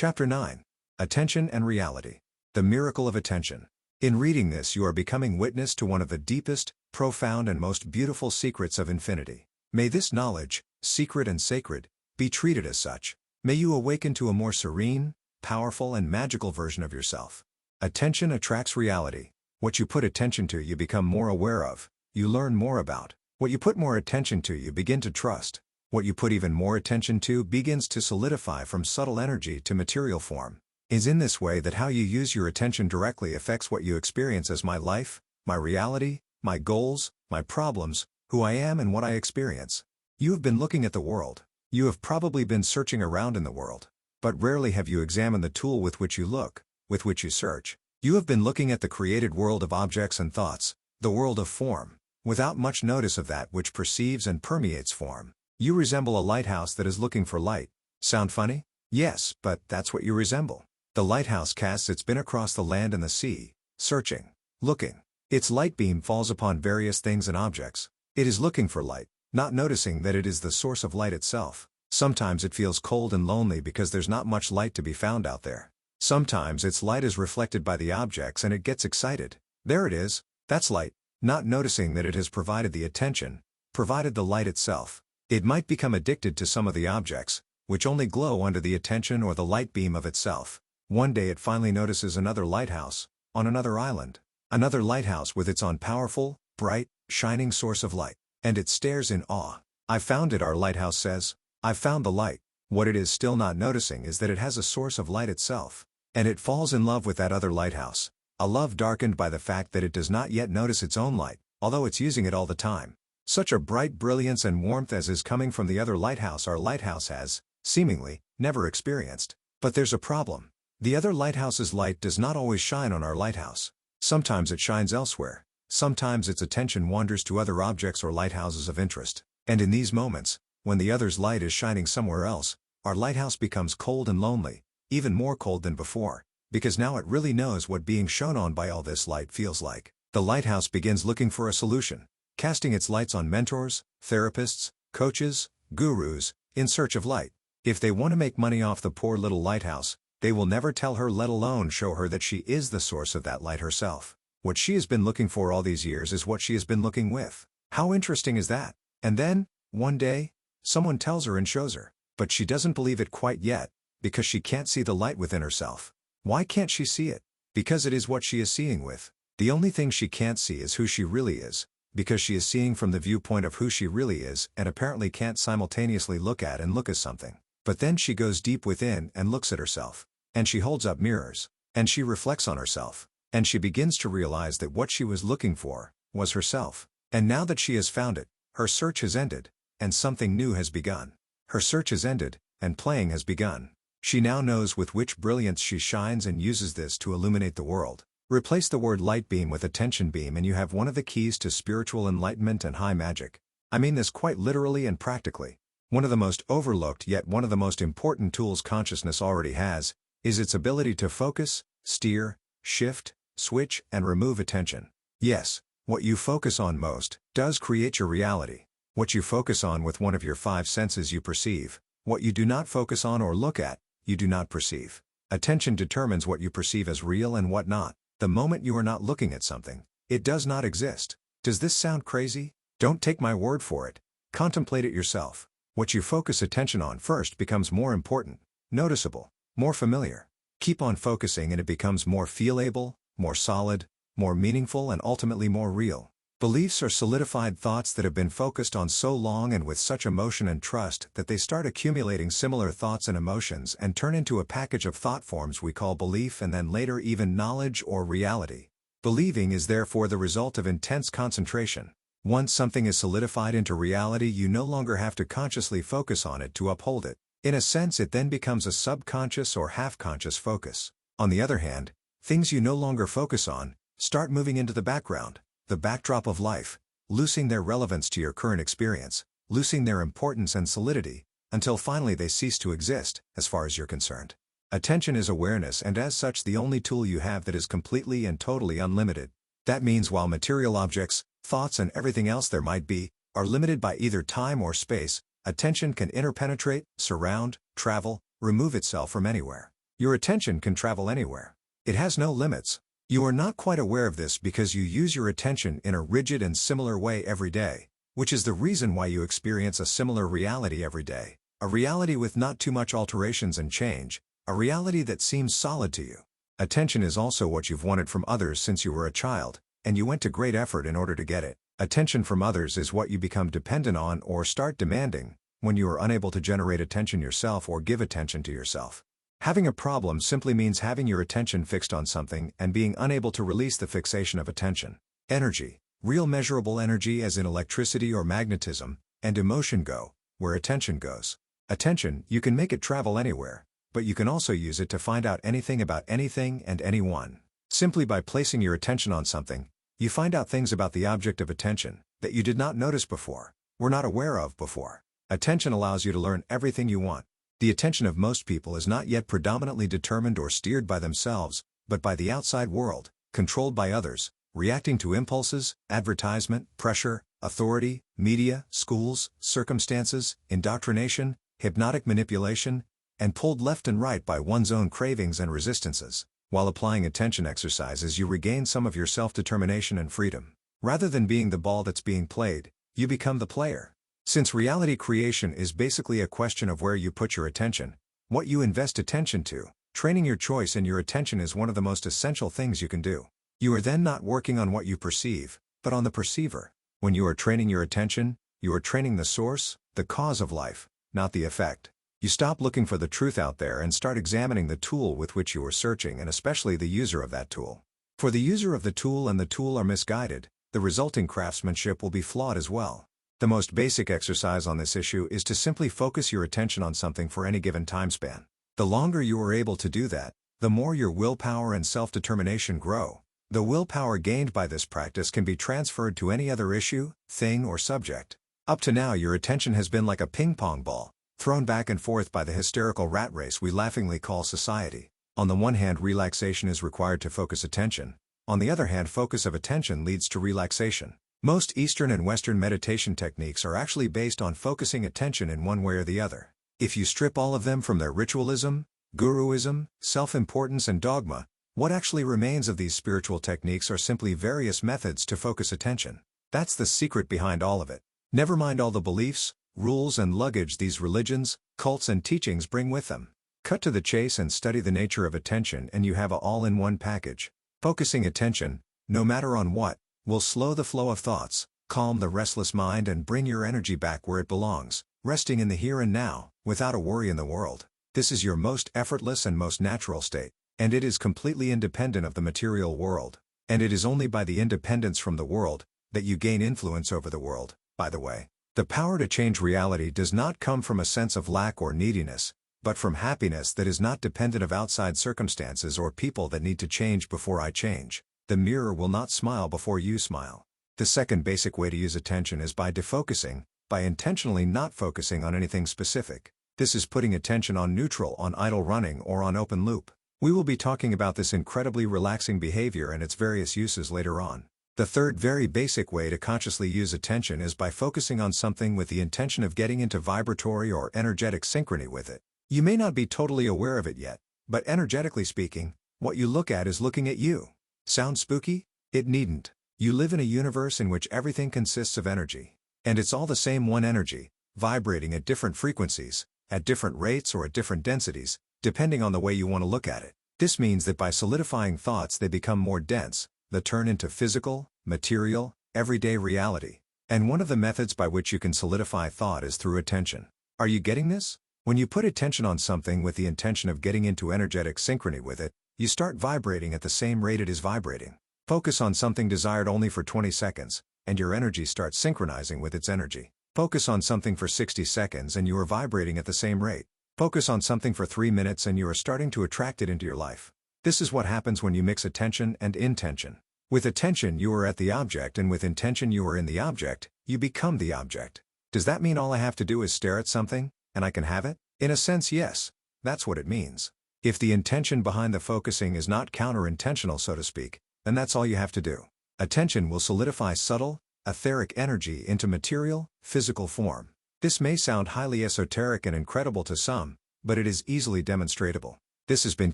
Chapter 9. Attention and Reality. The Miracle of Attention. In reading this you are becoming witness to one of the deepest, profound and most beautiful secrets of infinity. May this knowledge, secret and sacred, be treated as such. May you awaken to a more serene, powerful and magical version of yourself. Attention attracts reality. What you put attention to you become more aware of, you learn more about. What you put more attention to you begin to trust. What you put even more attention to begins to solidify from subtle energy to material form. Is in this way that how you use your attention directly affects what you experience as my life, my reality, my goals, my problems, who I am and what I experience. You have been looking at the world. You have probably been searching around in the world. But rarely have you examined the tool with which you look, with which you search. You have been looking at the created world of objects and thoughts, the world of form, without much notice of that which perceives and permeates form. You resemble a lighthouse that is looking for light. Sound funny? Yes, but that's what you resemble. The lighthouse casts its bin across the land and the sea, searching, looking. Its light beam falls upon various things and objects. It is looking for light, not noticing that it is the source of light itself. Sometimes it feels cold and lonely because there's not much light to be found out there. Sometimes its light is reflected by the objects and it gets excited. There it is, that's light, not noticing that it has provided the attention, provided the light itself. It might become addicted to some of the objects, which only glow under the attention or the light beam of itself. One day it finally notices another lighthouse, on another island. Another lighthouse with its own powerful, bright, shining source of light. And it stares in awe. I found it, our lighthouse says. I found the light. What it is still not noticing is that it has a source of light itself. And it falls in love with that other lighthouse. A love darkened by the fact that it does not yet notice its own light, although it's using it all the time. Such a bright brilliance and warmth as is coming from the other lighthouse our lighthouse has, seemingly, never experienced. But there's a problem. The other lighthouse's light does not always shine on our lighthouse. Sometimes it shines elsewhere. Sometimes its attention wanders to other objects or lighthouses of interest. And in these moments, when the other's light is shining somewhere else, our lighthouse becomes cold and lonely, even more cold than before, because now it really knows what being shone on by all this light feels like. The lighthouse begins looking for a solution, casting its lights on mentors, therapists, coaches, gurus, in search of light. If they want to make money off the poor little lighthouse, they will never tell her, let alone show her that she is the source of that light herself. What she has been looking for all these years is what she has been looking with. How interesting is that? And then, one day, someone tells her and shows her. But she doesn't believe it quite yet, because she can't see the light within herself. Why can't she see it? Because it is what she is seeing with. The only thing she can't see is who she really is, because she is seeing from the viewpoint of who she really is and apparently can't simultaneously look at and look as something. But then she goes deep within and looks at herself. And she holds up mirrors. And she reflects on herself. And she begins to realize that what she was looking for was herself. And now that she has found it, her search has ended, and something new has begun. Her search has ended, and playing has begun. She now knows with which brilliance she shines and uses this to illuminate the world. Replace the word light beam with attention beam and you have one of the keys to spiritual enlightenment and high magic. I mean this quite literally and practically. One of the most overlooked yet one of the most important tools consciousness already has, is its ability to focus, steer, shift, switch and remove attention. Yes, what you focus on most does create your reality. What you focus on with one of your five senses you perceive. What you do not focus on or look at, you do not perceive. Attention determines what you perceive as real and what not. The moment you are not looking at something, it does not exist. Does this sound crazy? Don't take my word for it. Contemplate it yourself. What you focus attention on first becomes more important, noticeable, more familiar. Keep on focusing and it becomes more feelable, more solid, more meaningful and ultimately more real. Beliefs are solidified thoughts that have been focused on so long and with such emotion and trust that they start accumulating similar thoughts and emotions and turn into a package of thought forms we call belief and then later even knowledge or reality. Believing is therefore the result of intense concentration. Once something is solidified into reality you no longer have to consciously focus on it to uphold it. In a sense it then becomes a subconscious or half-conscious focus. On the other hand, things you no longer focus on start moving into the background. The backdrop of life, losing their relevance to your current experience, losing their importance and solidity, until finally they cease to exist, as far as you're concerned. Attention is awareness and as such the only tool you have that is completely and totally unlimited. That means while material objects, thoughts and everything else there might be, are limited by either time or space, attention can interpenetrate, surround, travel, remove itself from anywhere. Your attention can travel anywhere. It has no limits. You are not quite aware of this because you use your attention in a rigid and similar way every day, which is the reason why you experience a similar reality every day. A reality with not too much alterations and change, a reality that seems solid to you. Attention is also what you've wanted from others since you were a child, and you went to great effort in order to get it. Attention from others is what you become dependent on or start demanding when you are unable to generate attention yourself or give attention to yourself. Having a problem simply means having your attention fixed on something and being unable to release the fixation of attention. Energy, real measurable energy as in electricity or magnetism, and emotion go where attention goes. Attention, you can make it travel anywhere, but you can also use it to find out anything about anything and anyone. Simply by placing your attention on something, you find out things about the object of attention that you did not notice before, were not aware of before. Attention allows you to learn everything you want. The attention of most people is not yet predominantly determined or steered by themselves, but by the outside world, controlled by others, reacting to impulses, advertisement, pressure, authority, media, schools, circumstances, indoctrination, hypnotic manipulation, and pulled left and right by one's own cravings and resistances. While applying attention exercises, you regain some of your self-determination and freedom. Rather than being the ball that's being played, you become the player. Since reality creation is basically a question of where you put your attention, what you invest attention to, training your choice and your attention is one of the most essential things you can do. You are then not working on what you perceive, but on the perceiver. When you are training your attention, you are training the source, the cause of life, not the effect. You stop looking for the truth out there and start examining the tool with which you are searching, and especially the user of that tool. For the user of the tool and the tool are misguided, the resulting craftsmanship will be flawed as well. The most basic exercise on this issue is to simply focus your attention on something for any given time span. The longer you are able to do that, the more your willpower and self-determination grow. The willpower gained by this practice can be transferred to any other issue, thing, or subject. Up to now, your attention has been like a ping-pong ball, thrown back and forth by the hysterical rat race we laughingly call society. On the one hand, relaxation is required to focus attention. On the other hand, focus of attention leads to relaxation. Most Eastern and Western meditation techniques are actually based on focusing attention in one way or the other. If you strip all of them from their ritualism, guruism, self-importance and dogma, what actually remains of these spiritual techniques are simply various methods to focus attention. That's the secret behind all of it. Never mind all the beliefs, rules and luggage these religions, cults and teachings bring with them. Cut to the chase and study the nature of attention and you have a all-in-one package. Focusing attention, no matter on what, will slow the flow of thoughts, calm the restless mind and bring your energy back where it belongs, resting in the here and now, without a worry in the world. This is your most effortless and most natural state, and it is completely independent of the material world. And it is only by the independence from the world that you gain influence over the world, by the way. The power to change reality does not come from a sense of lack or neediness, but from happiness that is not dependent of outside circumstances or people that need to change before I change. The mirror will not smile before you smile. The second basic way to use attention is by defocusing, by intentionally not focusing on anything specific. This is putting attention on neutral, on idle running, or on open loop. We will be talking about this incredibly relaxing behavior and its various uses later on. The third very basic way to consciously use attention is by focusing on something with the intention of getting into vibratory or energetic synchrony with it. You may not be totally aware of it yet, but energetically speaking, what you look at is looking at you. Sound spooky? It needn't. You live in a universe in which everything consists of energy. And it's all the same one energy, vibrating at different frequencies, at different rates or at different densities, depending on the way you want to look at it. This means that by solidifying thoughts they become more dense, they turn into physical, material, everyday reality. And one of the methods by which you can solidify thought is through attention. Are you getting this? When you put attention on something with the intention of getting into energetic synchrony with it, you start vibrating at the same rate it is vibrating. Focus on something desired only for 20 seconds, and your energy starts synchronizing with its energy. Focus on something for 60 seconds and you are vibrating at the same rate. Focus on something for 3 minutes and you are starting to attract it into your life. This is what happens when you mix attention and intention. With attention you are at the object and with intention you are in the object, you become the object. Does that mean all I have to do is stare at something, and I can have it? In a sense, yes. That's what it means. If the intention behind the focusing is not counter-intentional, so to speak, then that's all you have to do. Attention will solidify subtle, etheric energy into material, physical form. This may sound highly esoteric and incredible to some, but it is easily demonstratable. This has been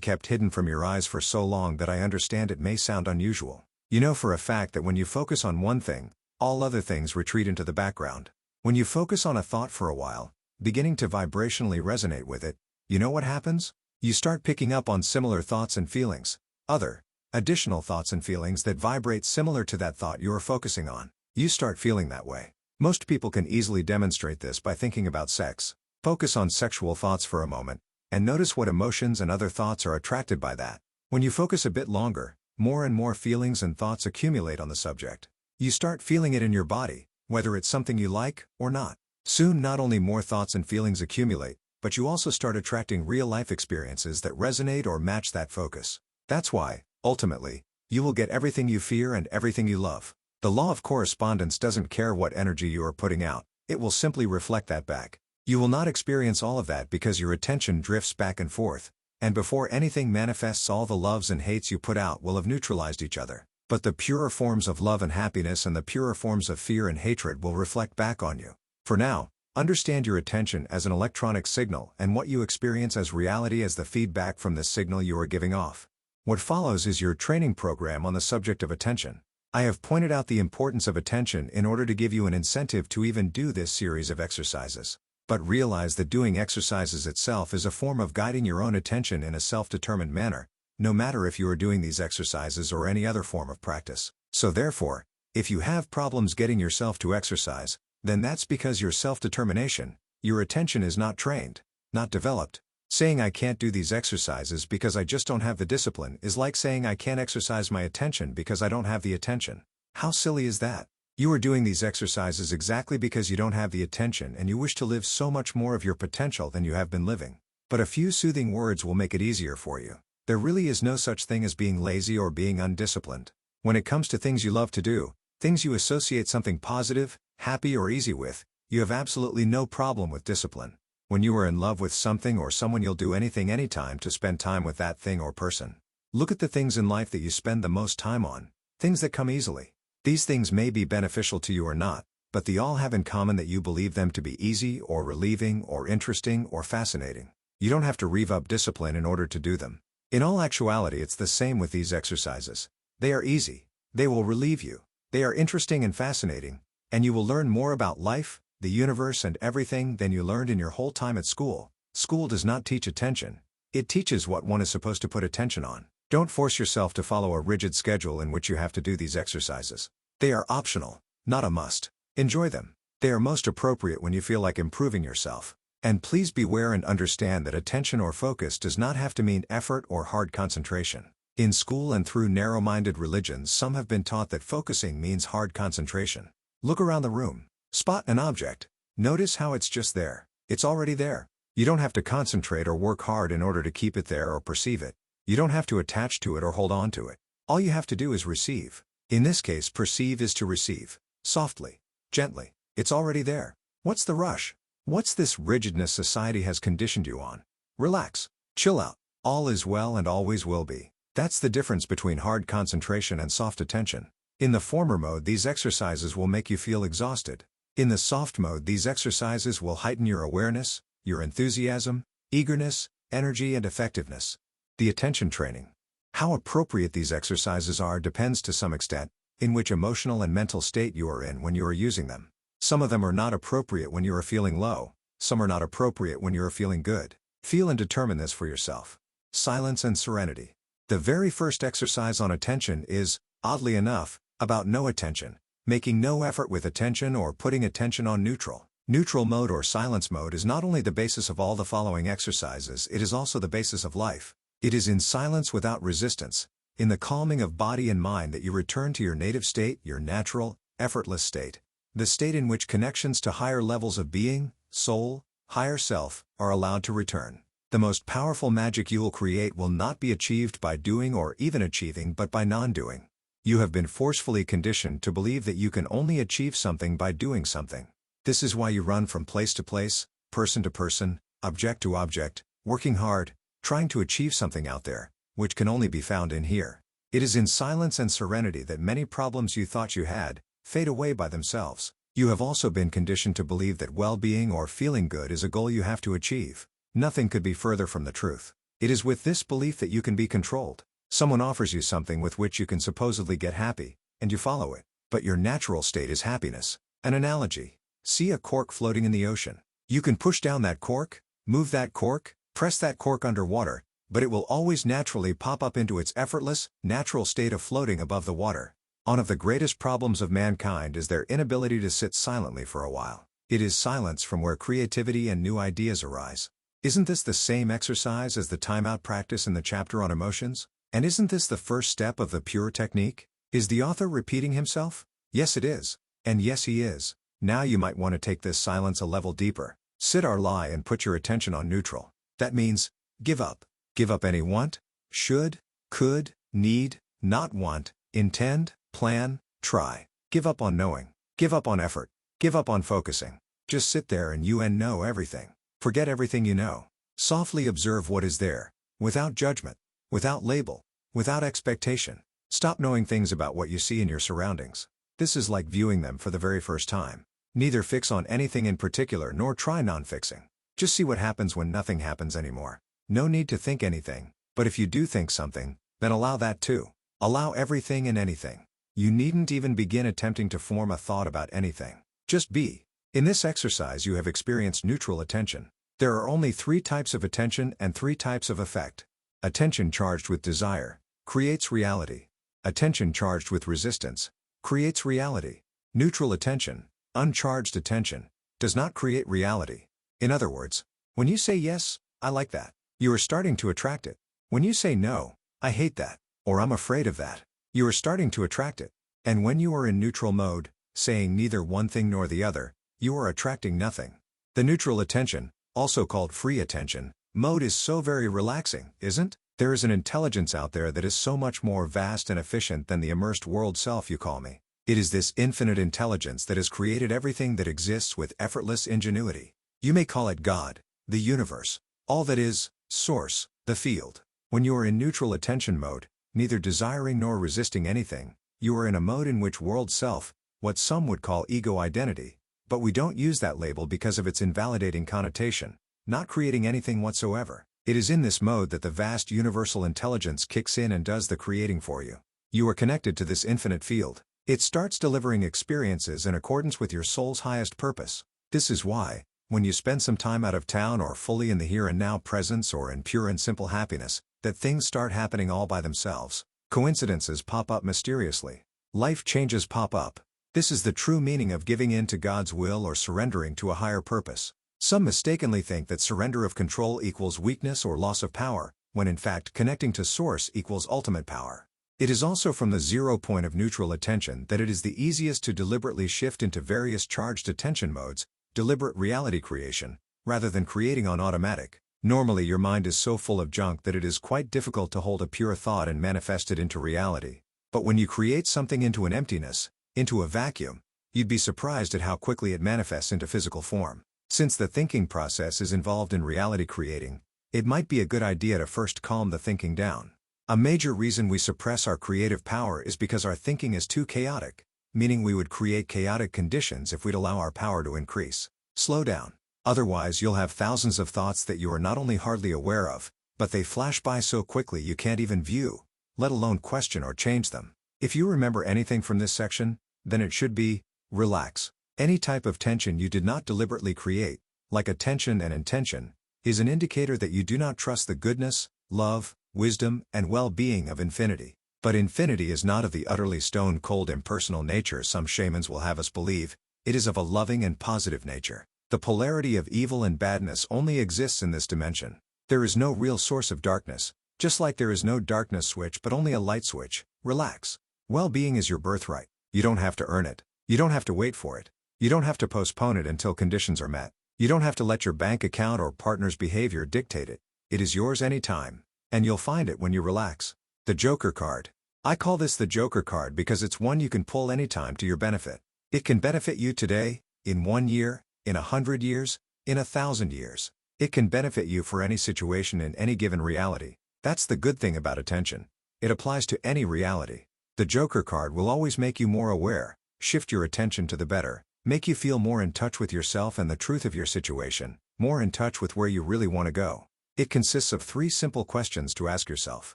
kept hidden from your eyes for so long that I understand it may sound unusual. You know for a fact that when you focus on one thing, all other things retreat into the background. When you focus on a thought for a while, beginning to vibrationally resonate with it, you know what happens? You start picking up on similar thoughts and feelings, other, additional thoughts and feelings that vibrate similar to that thought you are focusing on. You start feeling that way. Most people can easily demonstrate this by thinking about sex. Focus on sexual thoughts for a moment, and notice what emotions and other thoughts are attracted by that. When you focus a bit longer, more and more feelings and thoughts accumulate on the subject. You start feeling it in your body, whether it's something you like or not. Soon not only more thoughts and feelings accumulate, but you also start attracting real-life experiences that resonate or match that focus. That's why, ultimately, you will get everything you fear and everything you love. The law of correspondence doesn't care what energy you are putting out, it will simply reflect that back. You will not experience all of that because your attention drifts back and forth, and before anything manifests all the loves and hates you put out will have neutralized each other. But the purer forms of love and happiness and the purer forms of fear and hatred will reflect back on you. For now, understand your attention as an electronic signal and what you experience as reality as the feedback from this signal you are giving off. What follows is your training program on the subject of attention. I have pointed out the importance of attention in order to give you an incentive to even do this series of exercises. But realize that doing exercises itself is a form of guiding your own attention in a self-determined manner, no matter if you are doing these exercises or any other form of practice. So therefore, if you have problems getting yourself to exercise, then that's because your self-determination, your attention is not trained, not developed. Saying I can't do these exercises because I just don't have the discipline is like saying I can't exercise my attention because I don't have the attention. How silly is that? You are doing these exercises exactly because you don't have the attention and you wish to live so much more of your potential than you have been living. But a few soothing words will make it easier for you. There really is no such thing as being lazy or being undisciplined. When it comes to things you love to do, things you associate something positive, happy or easy with, you have absolutely no problem with discipline. When you are in love with something or someone, you'll do anything anytime to spend time with that thing or person. Look at the things in life that you spend the most time on, things that come easily. These things may be beneficial to you or not, but they all have in common that you believe them to be easy or relieving or interesting or fascinating. You don't have to rev up discipline in order to do them. In all actuality, it's the same with these exercises. They are easy, they will relieve you, they are interesting and fascinating, and you will learn more about life, the universe and everything than you learned in your whole time at school. School does not teach attention, it teaches what one is supposed to put attention on. Don't force yourself to follow a rigid schedule in which you have to do these exercises. They are optional, not a must. Enjoy them. They are most appropriate when you feel like improving yourself. And please beware and understand that attention or focus does not have to mean effort or hard concentration. In school and through narrow-minded religions, some have been taught that focusing means hard concentration. Look around the room. Spot an object. Notice how it's just there. It's already there. You don't have to concentrate or work hard in order to keep it there or perceive it. You don't have to attach to it or hold on to it. All you have to do is receive. In this case, perceive is to receive. Softly. Gently. It's already there. What's the rush? What's this rigidness society has conditioned you on? Relax. Chill out. All is well and always will be. That's the difference between hard concentration and soft attention. In the former mode, these exercises will make you feel exhausted. In the soft mode, these exercises will heighten your awareness, your enthusiasm, eagerness, energy and effectiveness. The attention training. How appropriate these exercises are depends to some extent in which emotional and mental state you are in when you are using them. Some of them are not appropriate when you are feeling low, some are not appropriate when you are feeling good. Feel and determine this for yourself. Silence and serenity. The very first exercise on attention is, oddly enough, about no attention, making no effort with attention or putting attention on neutral. Neutral mode or silence mode is not only the basis of all the following exercises, it is also the basis of life. It is in silence without resistance, in the calming of body and mind that you return to your native state, your natural, effortless state. The state in which connections to higher levels of being, soul, higher self, are allowed to return. The most powerful magic you will create will not be achieved by doing or even achieving but by non-doing. You have been forcefully conditioned to believe that you can only achieve something by doing something. This is why you run from place to place, person to person, object to object, working hard, trying to achieve something out there, which can only be found in here. It is in silence and serenity that many problems you thought you had, fade away by themselves. You have also been conditioned to believe that well-being or feeling good is a goal you have to achieve. Nothing could be further from the truth. It is with this belief that you can be controlled. Someone offers you something with which you can supposedly get happy, and you follow it. But your natural state is happiness. An analogy. See a cork floating in the ocean. You can push down that cork, move that cork, press that cork underwater, but it will always naturally pop up into its effortless, natural state of floating above the water. One of the greatest problems of mankind is their inability to sit silently for a while. It is silence from where creativity and new ideas arise. Isn't this the same exercise as the timeout practice in the chapter on emotions? And isn't this the first step of the pure technique? Is the author repeating himself? Yes, it is. And yes, he is. Now you might want to take this silence a level deeper. Sit or lie and put your attention on neutral. That means, give up. Give up any want, should, could, need, not want, intend, plan, try. Give up on knowing. Give up on effort. Give up on focusing. Just sit there and you know everything. Forget everything you know. Softly observe what is there, without judgment, without label, without expectation. Stop knowing things about what you see in your surroundings. This is like viewing them for the very first time. Neither fix on anything in particular nor try non-fixing. Just see what happens when nothing happens anymore. No need to think anything, but if you do think something, then allow that too. Allow everything and anything. You needn't even begin attempting to form a thought about anything. Just be. In this exercise you have experienced neutral attention. There are only 3 types of attention and 3 types of effect. Attention charged with desire creates reality. Attention charged with resistance creates reality. Neutral attention, uncharged attention, does not create reality. In other words, when you say yes, I like that, you are starting to attract it. When you say no, I hate that, or I'm afraid of that, you are starting to attract it. And when you are in neutral mode, saying neither one thing nor the other, you are attracting nothing. The neutral attention, also called free attention, mode is so very relaxing, isn't? There is an intelligence out there that is so much more vast and efficient than the immersed world self you call me. It is this infinite intelligence that has created everything that exists with effortless ingenuity. You may call it God, the universe, all that is, source, the field. When you are in neutral attention mode, neither desiring nor resisting anything, you are in a mode in which world self, what some would call ego identity, but we don't use that label because of its invalidating connotation, not creating anything whatsoever. It is in this mode that the vast universal intelligence kicks in and does the creating for you. You are connected to this infinite field. It starts delivering experiences in accordance with your soul's highest purpose. This is why, when you spend some time out of town or fully in the here and now presence or in pure and simple happiness, that things start happening all by themselves. Coincidences pop up mysteriously. Life changes pop up. This is the true meaning of giving in to God's will or surrendering to a higher purpose. Some mistakenly think that surrender of control equals weakness or loss of power, when in fact connecting to Source equals ultimate power. It is also from the 0 point of neutral attention that it is the easiest to deliberately shift into various charged attention modes, deliberate reality creation, rather than creating on automatic. Normally your mind is so full of junk that it is quite difficult to hold a pure thought and manifest it into reality. But when you create something into an emptiness, into a vacuum, you'd be surprised at how quickly it manifests into physical form. Since the thinking process is involved in reality creating, it might be a good idea to first calm the thinking down. A major reason we suppress our creative power is because our thinking is too chaotic, meaning we would create chaotic conditions if we'd allow our power to increase. Slow down. Otherwise you'll have thousands of thoughts that you are not only hardly aware of, but they flash by so quickly you can't even view, let alone question or change them. If you remember anything from this section, then it should be, relax. Any type of tension you did not deliberately create, like attention and intention, is an indicator that you do not trust the goodness, love, wisdom, and well-being of infinity. But infinity is not of the utterly stone-cold impersonal nature some shamans will have us believe, it is of a loving and positive nature. The polarity of evil and badness only exists in this dimension. There is no real source of darkness, just like there is no darkness switch but only a light switch. Relax. Well-being is your birthright. You don't have to earn it. You don't have to wait for it. You don't have to postpone it until conditions are met. You don't have to let your bank account or partner's behavior dictate it. It is yours anytime. And you'll find it when you relax. The Joker card. I call this the Joker card because it's one you can pull anytime to your benefit. It can benefit you today, in 1 year, in 100 years, in 1,000 years. It can benefit you for any situation in any given reality. That's the good thing about attention. It applies to any reality. The Joker card will always make you more aware, shift your attention to the better, make you feel more in touch with yourself and the truth of your situation, more in touch with where you really want to go. It consists of 3 simple questions to ask yourself.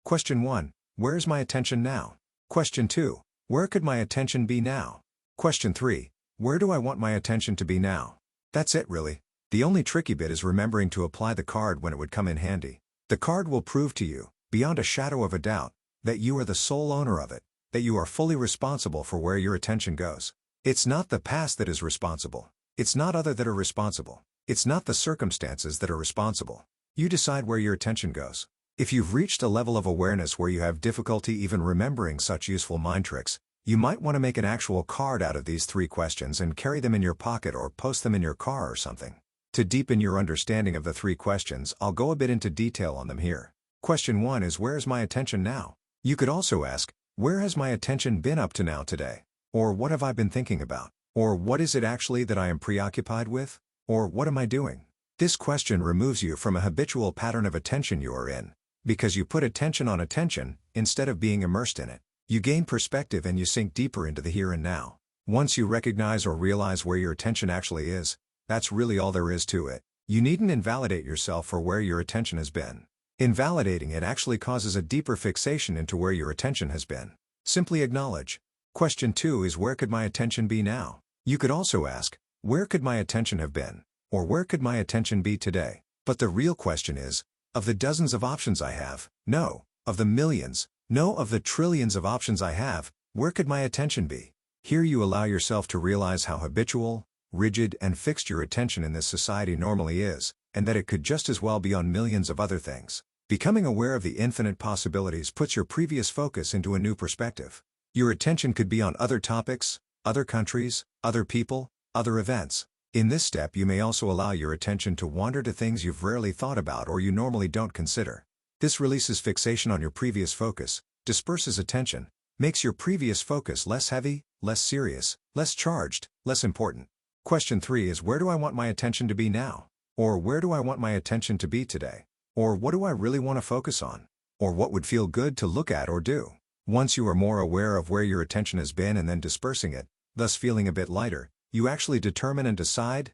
Question 1. Where is my attention now? Question 2. Where could my attention be now? Question 3. Where do I want my attention to be now? That's it really. The only tricky bit is remembering to apply the card when it would come in handy. The card will prove to you, beyond a shadow of a doubt, that you are the sole owner of it, that you are fully responsible for where your attention goes. It's not the past that is responsible. It's not others that are responsible. It's not the circumstances that are responsible. You decide where your attention goes. If you've reached a level of awareness where you have difficulty even remembering such useful mind tricks, you might want to make an actual card out of these 3 questions and carry them in your pocket or post them in your car or something. To deepen your understanding of the 3 questions, I'll go a bit into detail on them here. Question 1 is, where is my attention now? You could also ask, where has my attention been up to now today? Or what have I been thinking about? Or what is it actually that I am preoccupied with? Or what am I doing? This question removes you from a habitual pattern of attention you are in, because you put attention on attention, instead of being immersed in it. You gain perspective and you sink deeper into the here and now. Once you recognize or realize where your attention actually is, that's really all there is to it. You needn't invalidate yourself for where your attention has been. Invalidating it actually causes a deeper fixation into where your attention has been. Simply acknowledge. Question 2 is, where could my attention be now? You could also ask, where could my attention have been? Or where could my attention be today? But the real question is, of the dozens of options I have, no. Of the millions, no. Of the trillions of options I have, where could my attention be? Here you allow yourself to realize how habitual, rigid and fixed your attention in this society normally is, and that it could just as well be on millions of other things. Becoming aware of the infinite possibilities puts your previous focus into a new perspective. Your attention could be on other topics, other countries, other people, other events. In this step you may also allow your attention to wander to things you've rarely thought about or you normally don't consider. This releases fixation on your previous focus, disperses attention, makes your previous focus less heavy, less serious, less charged, less important. Question 3 is, where do I want my attention to be now? Or where do I want my attention to be today? Or what do I really want to focus on? Or what would feel good to look at or do? Once you are more aware of where your attention has been and then dispersing it, thus feeling a bit lighter, you actually determine and decide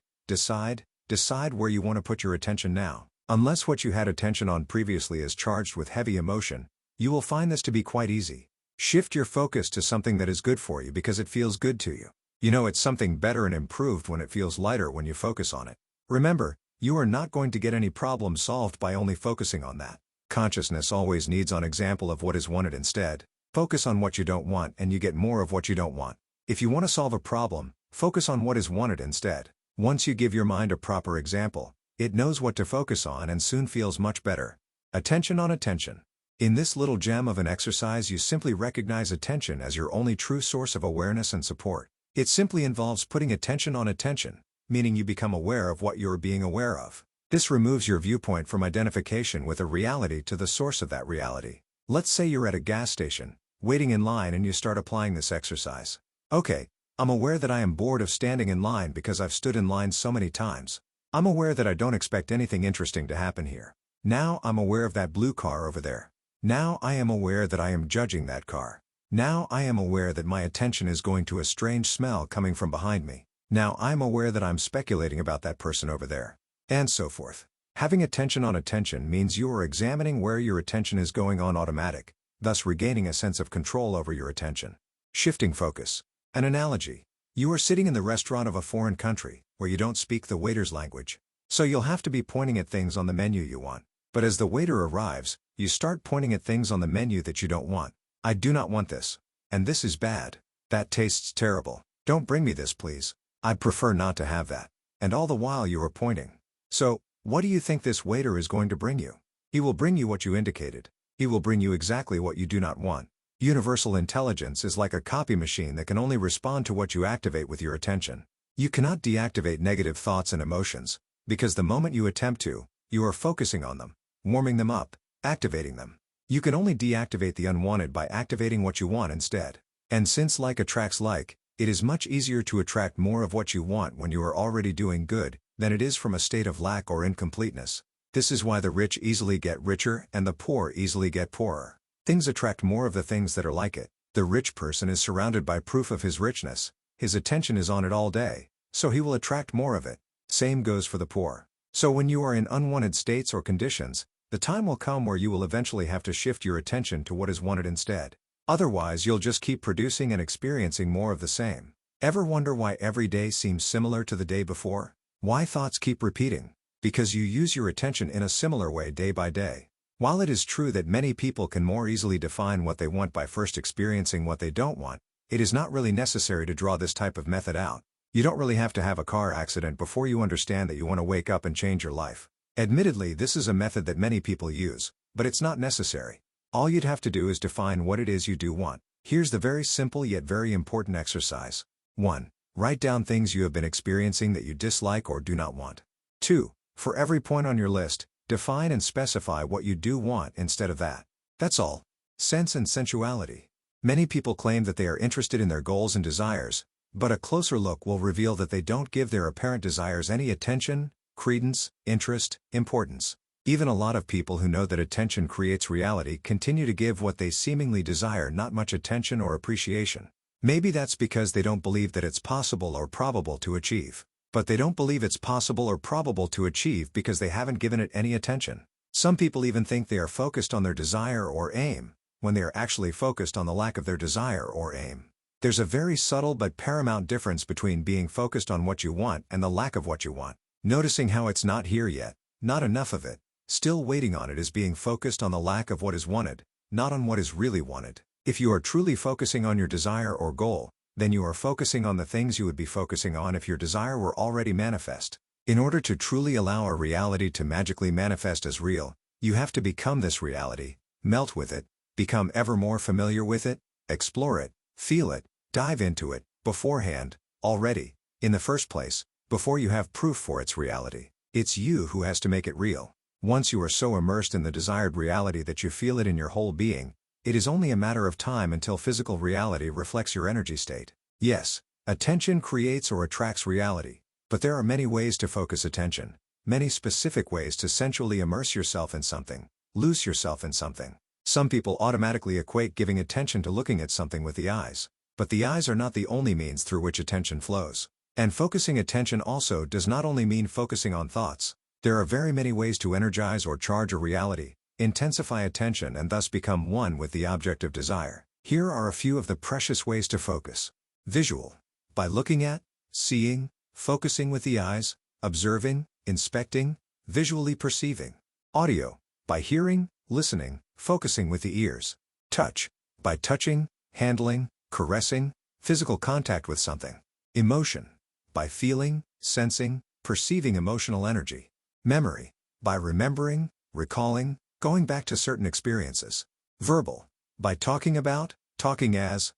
where you want to put your attention now. Unless what you had attention on previously is charged with heavy emotion, you will find this to be quite easy. Shift your focus to something that is good for you because it feels good to you. You know it's something better and improved when it feels lighter when you focus on it. Remember, you are not going to get any problem solved by only focusing on that. Consciousness always needs an example of what is wanted instead. Focus on what you don't want and you get more of what you don't want. If you want to solve a problem, focus on what is wanted instead. Once you give your mind a proper example, it knows what to focus on and soon feels much better. Attention on attention. In this little gem of an exercise you simply recognize attention as your only true source of awareness and support. It simply involves putting attention on attention, meaning you become aware of what you are being aware of. This removes your viewpoint from identification with a reality to the source of that reality. Let's say you're at a gas station, waiting in line and you start applying this exercise. Okay, I'm aware that I am bored of standing in line because I've stood in line so many times. I'm aware that I don't expect anything interesting to happen here. Now I'm aware of that blue car over there. Now I am aware that I am judging that car. Now I am aware that my attention is going to a strange smell coming from behind me. Now I'm aware that I'm speculating about that person over there. And so forth. Having attention on attention means you are examining where your attention is going on automatic, thus regaining a sense of control over your attention. Shifting focus. An analogy. You are sitting in the restaurant of a foreign country, where you don't speak the waiter's language. So you'll have to be pointing at things on the menu you want. But as the waiter arrives, you start pointing at things on the menu that you don't want. I do not want this. And this is bad. That tastes terrible. Don't bring me this please. I'd prefer not to have that. And all the while you are pointing. So, what do you think this waiter is going to bring you? He will bring you what you indicated. He will bring you exactly what you do not want. Universal intelligence is like a copy machine that can only respond to what you activate with your attention. You cannot deactivate negative thoughts and emotions, because the moment you attempt to, you are focusing on them, warming them up, activating them. You can only deactivate the unwanted by activating what you want instead. And since like attracts like, it is much easier to attract more of what you want when you are already doing good, than it is from a state of lack or incompleteness. This is why the rich easily get richer and the poor easily get poorer. Things attract more of the things that are like it. The rich person is surrounded by proof of his richness. His attention is on it all day, so he will attract more of it. Same goes for the poor. So when you are in unwanted states or conditions, the time will come where you will eventually have to shift your attention to what is wanted instead. Otherwise, you'll just keep producing and experiencing more of the same. Ever wonder why every day seems similar to the day before? Why thoughts keep repeating? Because you use your attention in a similar way day by day. While it is true that many people can more easily define what they want by first experiencing what they don't want, it is not really necessary to draw this type of method out. You don't really have to have a car accident before you understand that you want to wake up and change your life. Admittedly, this is a method that many people use, but it's not necessary. All you'd have to do is define what it is you do want. Here's the very simple yet very important exercise. 1. Write down things you have been experiencing that you dislike or do not want. 2. For every point on your list, define and specify what you do want instead of that. That's all. Sense and sensuality. Many people claim that they are interested in their goals and desires, but a closer look will reveal that they don't give their apparent desires any attention, credence, interest, importance. Even a lot of people who know that attention creates reality continue to give what they seemingly desire not much attention or appreciation. Maybe that's because they don't believe that it's possible or probable to achieve. But they don't believe it's possible or probable to achieve because they haven't given it any attention. Some people even think they are focused on their desire or aim, when they are actually focused on the lack of their desire or aim. There's a very subtle but paramount difference between being focused on what you want and the lack of what you want. Noticing how it's not here yet, not enough of it, still waiting on it is being focused on the lack of what is wanted, not on what is really wanted. If you are truly focusing on your desire or goal, then you are focusing on the things you would be focusing on if your desire were already manifest. In order to truly allow a reality to magically manifest as real, you have to become this reality, melt with it, become ever more familiar with it, explore it, feel it, dive into it, beforehand, already, in the first place, before you have proof for its reality. It's you who has to make it real. Once you are so immersed in the desired reality that you feel it in your whole being, it is only a matter of time until physical reality reflects your energy state. Yes, attention creates or attracts reality, but there are many ways to focus attention, many specific ways to sensually immerse yourself in something, lose yourself in something. Some people automatically equate giving attention to looking at something with the eyes, but the eyes are not the only means through which attention flows. And focusing attention also does not only mean focusing on thoughts. There are very many ways to energize or charge a reality, intensify attention and thus become one with the object of desire. Here are a few of the precious ways to focus. Visual. By looking at, seeing, focusing with the eyes, observing, inspecting, visually perceiving. Audio. By hearing, listening, focusing with the ears. Touch. By touching, handling, caressing, physical contact with something. Emotion. By feeling, sensing, perceiving emotional energy. Memory. By remembering, recalling, going back to certain experiences. Verbal. By talking about, talking as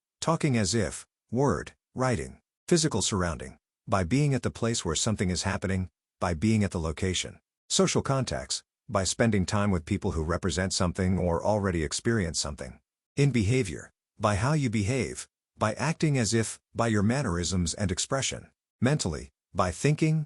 if, word, writing. Physical surrounding. By being at the place where something is happening, by being at the location. Social contacts. By spending time with people who represent something or already experience something. In behavior. By how you behave, by acting as if, by your mannerisms and expression. Mentally. By thinking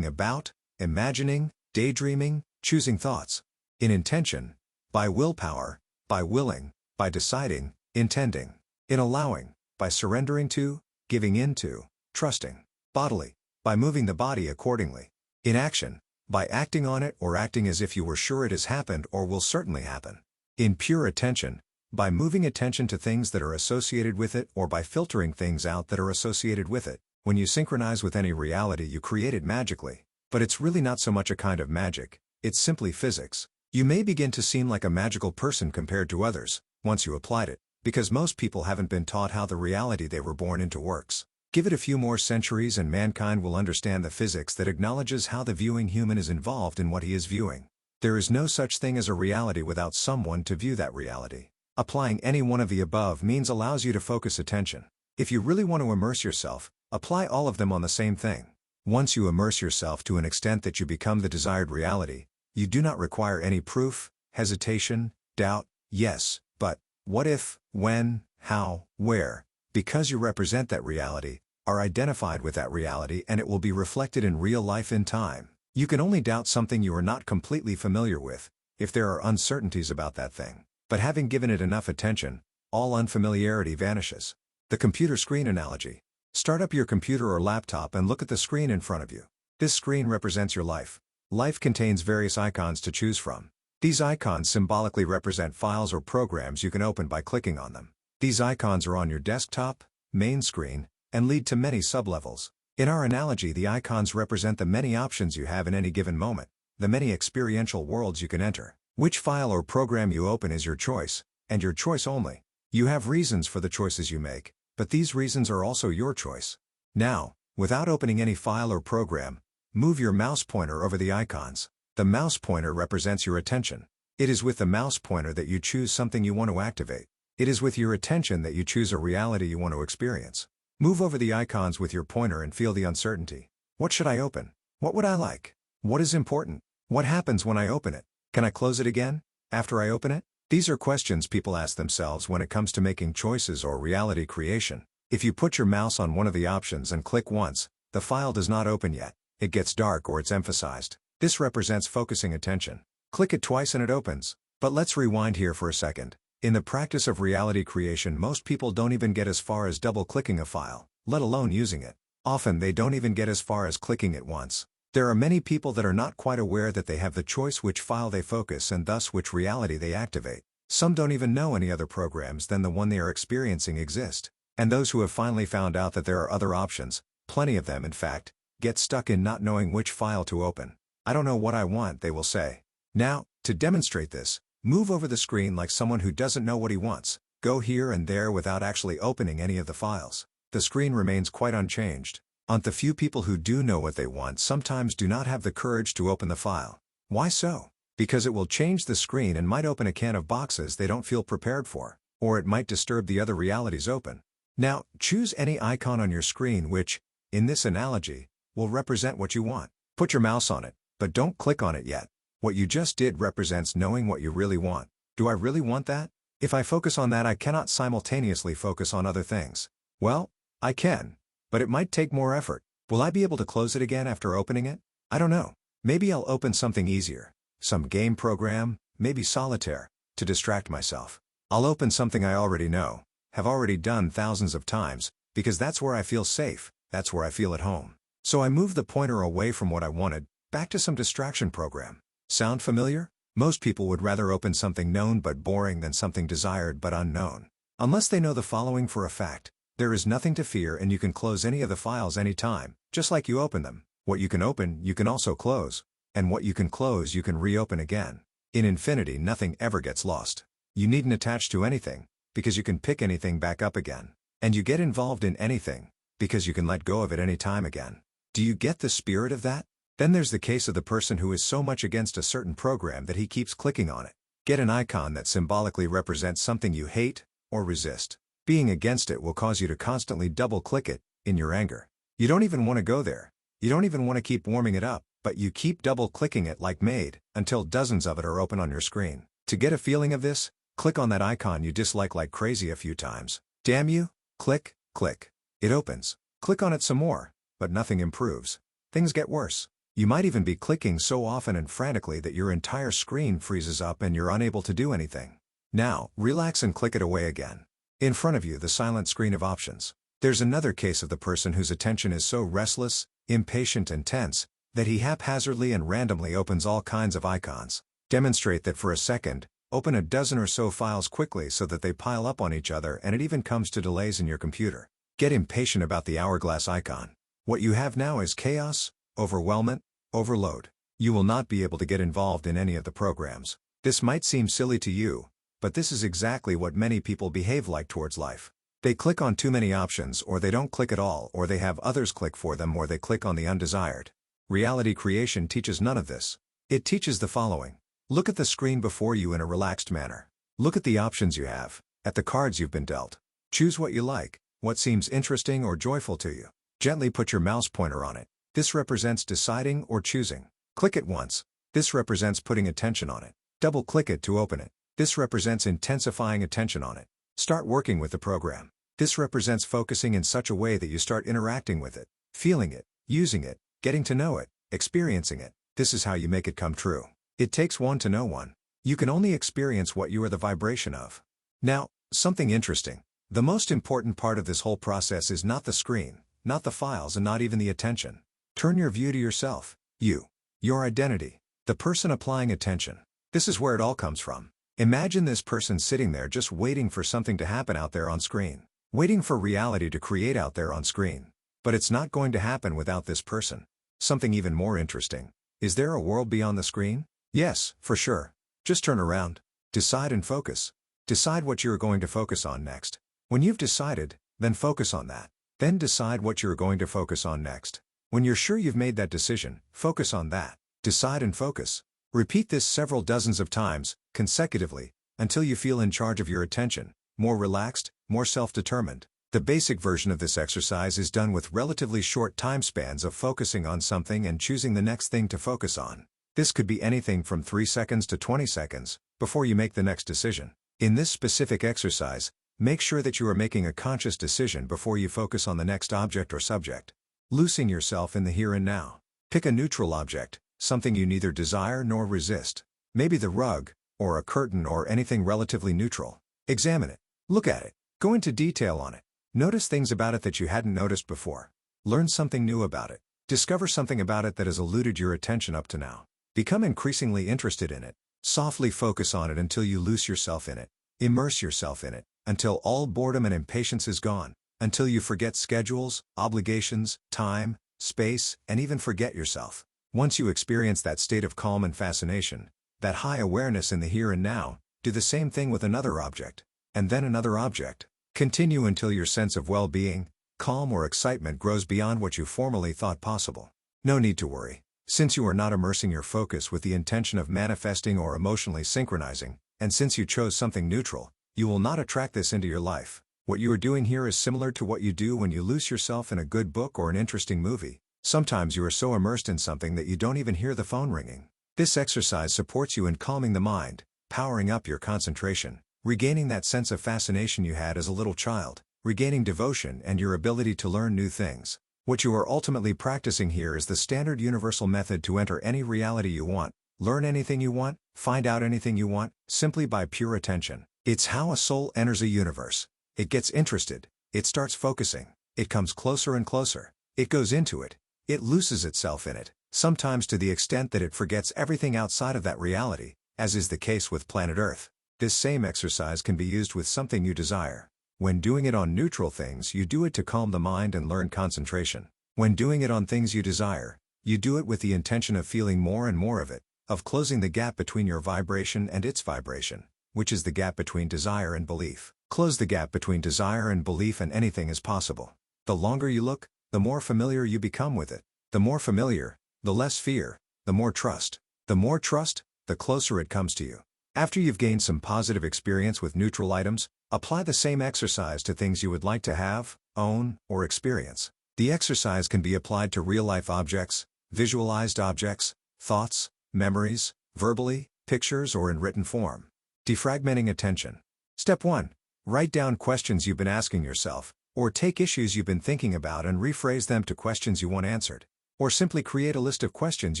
about, imagining, daydreaming, choosing thoughts. In intention. By willpower, by willing, by deciding, intending. In allowing. By surrendering to, giving in to, trusting. Bodily. By moving the body accordingly. In action. By acting on it or acting as if you were sure it has happened or will certainly happen. In pure attention. By moving attention to things that are associated with it or by filtering things out that are associated with it. When you synchronize with any reality you create it magically. But it's really not so much a kind of magic, it's simply physics. You may begin to seem like a magical person compared to others, once you applied it, because most people haven't been taught how the reality they were born into works. Give it a few more centuries and mankind will understand the physics that acknowledges how the viewing human is involved in what he is viewing. There is no such thing as a reality without someone to view that reality. Applying any one of the above means allows you to focus attention. If you really want to immerse yourself, apply all of them on the same thing. Once you immerse yourself to an extent that you become the desired reality, you do not require any proof, hesitation, doubt, yes, but, what if, when, how, where, because you represent that reality, are identified with that reality and it will be reflected in real life in time. You can only doubt something you are not completely familiar with, if there are uncertainties about that thing. But having given it enough attention, all unfamiliarity vanishes. The computer screen analogy. Start up your computer or laptop and look at the screen in front of you. This screen represents your life. Life contains various icons to choose from. These icons symbolically represent files or programs you can open by clicking on them. These icons are on your desktop, main screen, and lead to many sublevels. In our analogy, the icons represent the many options you have in any given moment, the many experiential worlds you can enter. Which file or program you open is your choice, and your choice only. You have reasons for the choices you make, but these reasons are also your choice. Now, without opening any file or program, move your mouse pointer over the icons. The mouse pointer represents your attention. It is with the mouse pointer that you choose something you want to activate. It is with your attention that you choose a reality you want to experience. Move over the icons with your pointer and feel the uncertainty. What should I open? What would I like? What is important? What happens when I open it? Can I close it again after I open it? These are questions people ask themselves when it comes to making choices or reality creation. If you put your mouse on one of the options and click once, the file does not open yet. It gets dark or it's emphasized. This represents focusing attention. Click it twice and it opens. But let's rewind here for a second. In the practice of reality creation, most people don't even get as far as double-clicking a file, let alone using it. Often they don't even get as far as clicking it once. There are many people that are not quite aware that they have the choice which file they focus and thus which reality they activate. Some don't even know any other programs than the one they are experiencing exist. And those who have finally found out that there are other options, plenty of them in fact, get stuck in not knowing which file to open. I don't know what I want, they will say. Now, to demonstrate this, move over the screen like someone who doesn't know what he wants. Go here and there without actually opening any of the files. The screen remains quite unchanged. The few people who do know what they want sometimes do not have the courage to open the file. Why so? Because it will change the screen and might open a can of boxes they don't feel prepared for, or it might disturb the other realities open. Now, choose any icon on your screen which, in this analogy, will represent what you want. Put your mouse on it, but don't click on it yet. What you just did represents knowing what you really want. Do I really want that? If I focus on that, I cannot simultaneously focus on other things. Well, I can, but it might take more effort. Will I be able to close it again after opening it? I don't know. Maybe I'll open something easier. Some game program, maybe solitaire, to distract myself. I'll open something I already know, have already done thousands of times, because that's where I feel safe, that's where I feel at home. So I move the pointer away from what I wanted, back to some distraction program. Sound familiar? Most people would rather open something known but boring than something desired but unknown. Unless they know the following for a fact: there is nothing to fear and you can close any of the files anytime, just like you open them. What you can open, you can also close. And what you can close, you can reopen again. In infinity, nothing ever gets lost. You needn't attach to anything, because you can pick anything back up again. And you get involved in anything, because you can let go of it any time again. Do you get the spirit of that? Then there's the case of the person who is so much against a certain program that he keeps clicking on it. Get an icon that symbolically represents something you hate or resist. Being against it will cause you to constantly double-click it, in your anger. You don't even want to go there. You don't even want to keep warming it up, but you keep double-clicking it like made, until dozens of it are open on your screen. To get a feeling of this, click on that icon you dislike like crazy a few times. Damn you! Click, click. It opens. Click on it some more, but nothing improves. Things get worse. You might even be clicking so often and frantically that your entire screen freezes up and you're unable to do anything. Now, relax and click it away again. In front of you, the silent screen of options. There's another case of the person whose attention is so restless, impatient and tense, that he haphazardly and randomly opens all kinds of icons. Demonstrate that for a second, open a dozen or so files quickly so that they pile up on each other and it even comes to delays in your computer. Get impatient about the hourglass icon. What you have now is chaos, overwhelmment, overload. You will not be able to get involved in any of the programs. This might seem silly to you, but this is exactly what many people behave like towards life. They click on too many options, or they don't click at all, or they have others click for them, or they click on the undesired. Reality creation teaches none of this. It teaches the following. Look at the screen before you in a relaxed manner. Look at the options you have, at the cards you've been dealt. Choose what you like, what seems interesting or joyful to you. Gently put your mouse pointer on it. This represents deciding or choosing. Click it once. This represents putting attention on it. Double-click it to open it. This represents intensifying attention on it. Start working with the program. This represents focusing in such a way that you start interacting with it, feeling it, using it, getting to know it, experiencing it. This is how you make it come true. It takes one to know one. You can only experience what you are the vibration of. Now, something interesting. The most important part of this whole process is not the screen, not the files, and not even the attention. Turn your view to yourself. You. Your identity. The person applying attention. This is where it all comes from. Imagine this person sitting there just waiting for something to happen out there on screen. Waiting for reality to create out there on screen. But it's not going to happen without this person. Something even more interesting. Is there a world beyond the screen? Yes, for sure. Just turn around. Decide and focus. Decide what you're going to focus on next. When you've decided, then focus on that. Then decide what you're going to focus on next. When you're sure you've made that decision, focus on that. Decide and focus. Repeat this several dozens of times, consecutively, until you feel in charge of your attention, more relaxed, more self-determined. The basic version of this exercise is done with relatively short time spans of focusing on something and choosing the next thing to focus on. This could be anything from 3 seconds to 20 seconds, before you make the next decision. In this specific exercise, make sure that you are making a conscious decision before you focus on the next object or subject. Losing yourself in the here and now. Pick a neutral object, something you neither desire nor resist. Maybe the rug, or a curtain or anything relatively neutral. Examine it. Look at it. Go into detail on it. Notice things about it that you hadn't noticed before. Learn something new about it. Discover something about it that has eluded your attention up to now. Become increasingly interested in it. Softly focus on it until you lose yourself in it. Immerse yourself in it, until all boredom and impatience is gone. Until you forget schedules, obligations, time, space, and even forget yourself. Once you experience that state of calm and fascination, that high awareness in the here and now, do the same thing with another object. And then another object. Continue until your sense of well-being, calm or excitement grows beyond what you formerly thought possible. No need to worry. Since you are not immersing your focus with the intention of manifesting or emotionally synchronizing, and since you chose something neutral, you will not attract this into your life. What you are doing here is similar to what you do when you lose yourself in a good book or an interesting movie. Sometimes you are so immersed in something that you don't even hear the phone ringing. This exercise supports you in calming the mind, powering up your concentration, regaining that sense of fascination you had as a little child, regaining devotion and your ability to learn new things. What you are ultimately practicing here is the standard universal method to enter any reality you want, learn anything you want, find out anything you want, simply by pure attention. It's how a soul enters a universe. It gets interested, it starts focusing, it comes closer and closer, it goes into it, it loses itself in it, sometimes to the extent that it forgets everything outside of that reality, as is the case with planet Earth. This same exercise can be used with something you desire. When doing it on neutral things, you do it to calm the mind and learn concentration. When doing it on things you desire, you do it with the intention of feeling more and more of it, of closing the gap between your vibration and its vibration, which is the gap between desire and belief. Close the gap between desire and belief and anything is possible. The longer you look, the more familiar you become with it. The more familiar, the less fear, the more trust. The more trust, the closer it comes to you. After you've gained some positive experience with neutral items, apply the same exercise to things you would like to have, own, or experience. The exercise can be applied to real-life objects, visualized objects, thoughts, memories, verbally, pictures, or in written form. Defragmenting attention. Step 1. Write down questions you've been asking yourself, or take issues you've been thinking about and rephrase them to questions you want answered. Or simply create a list of questions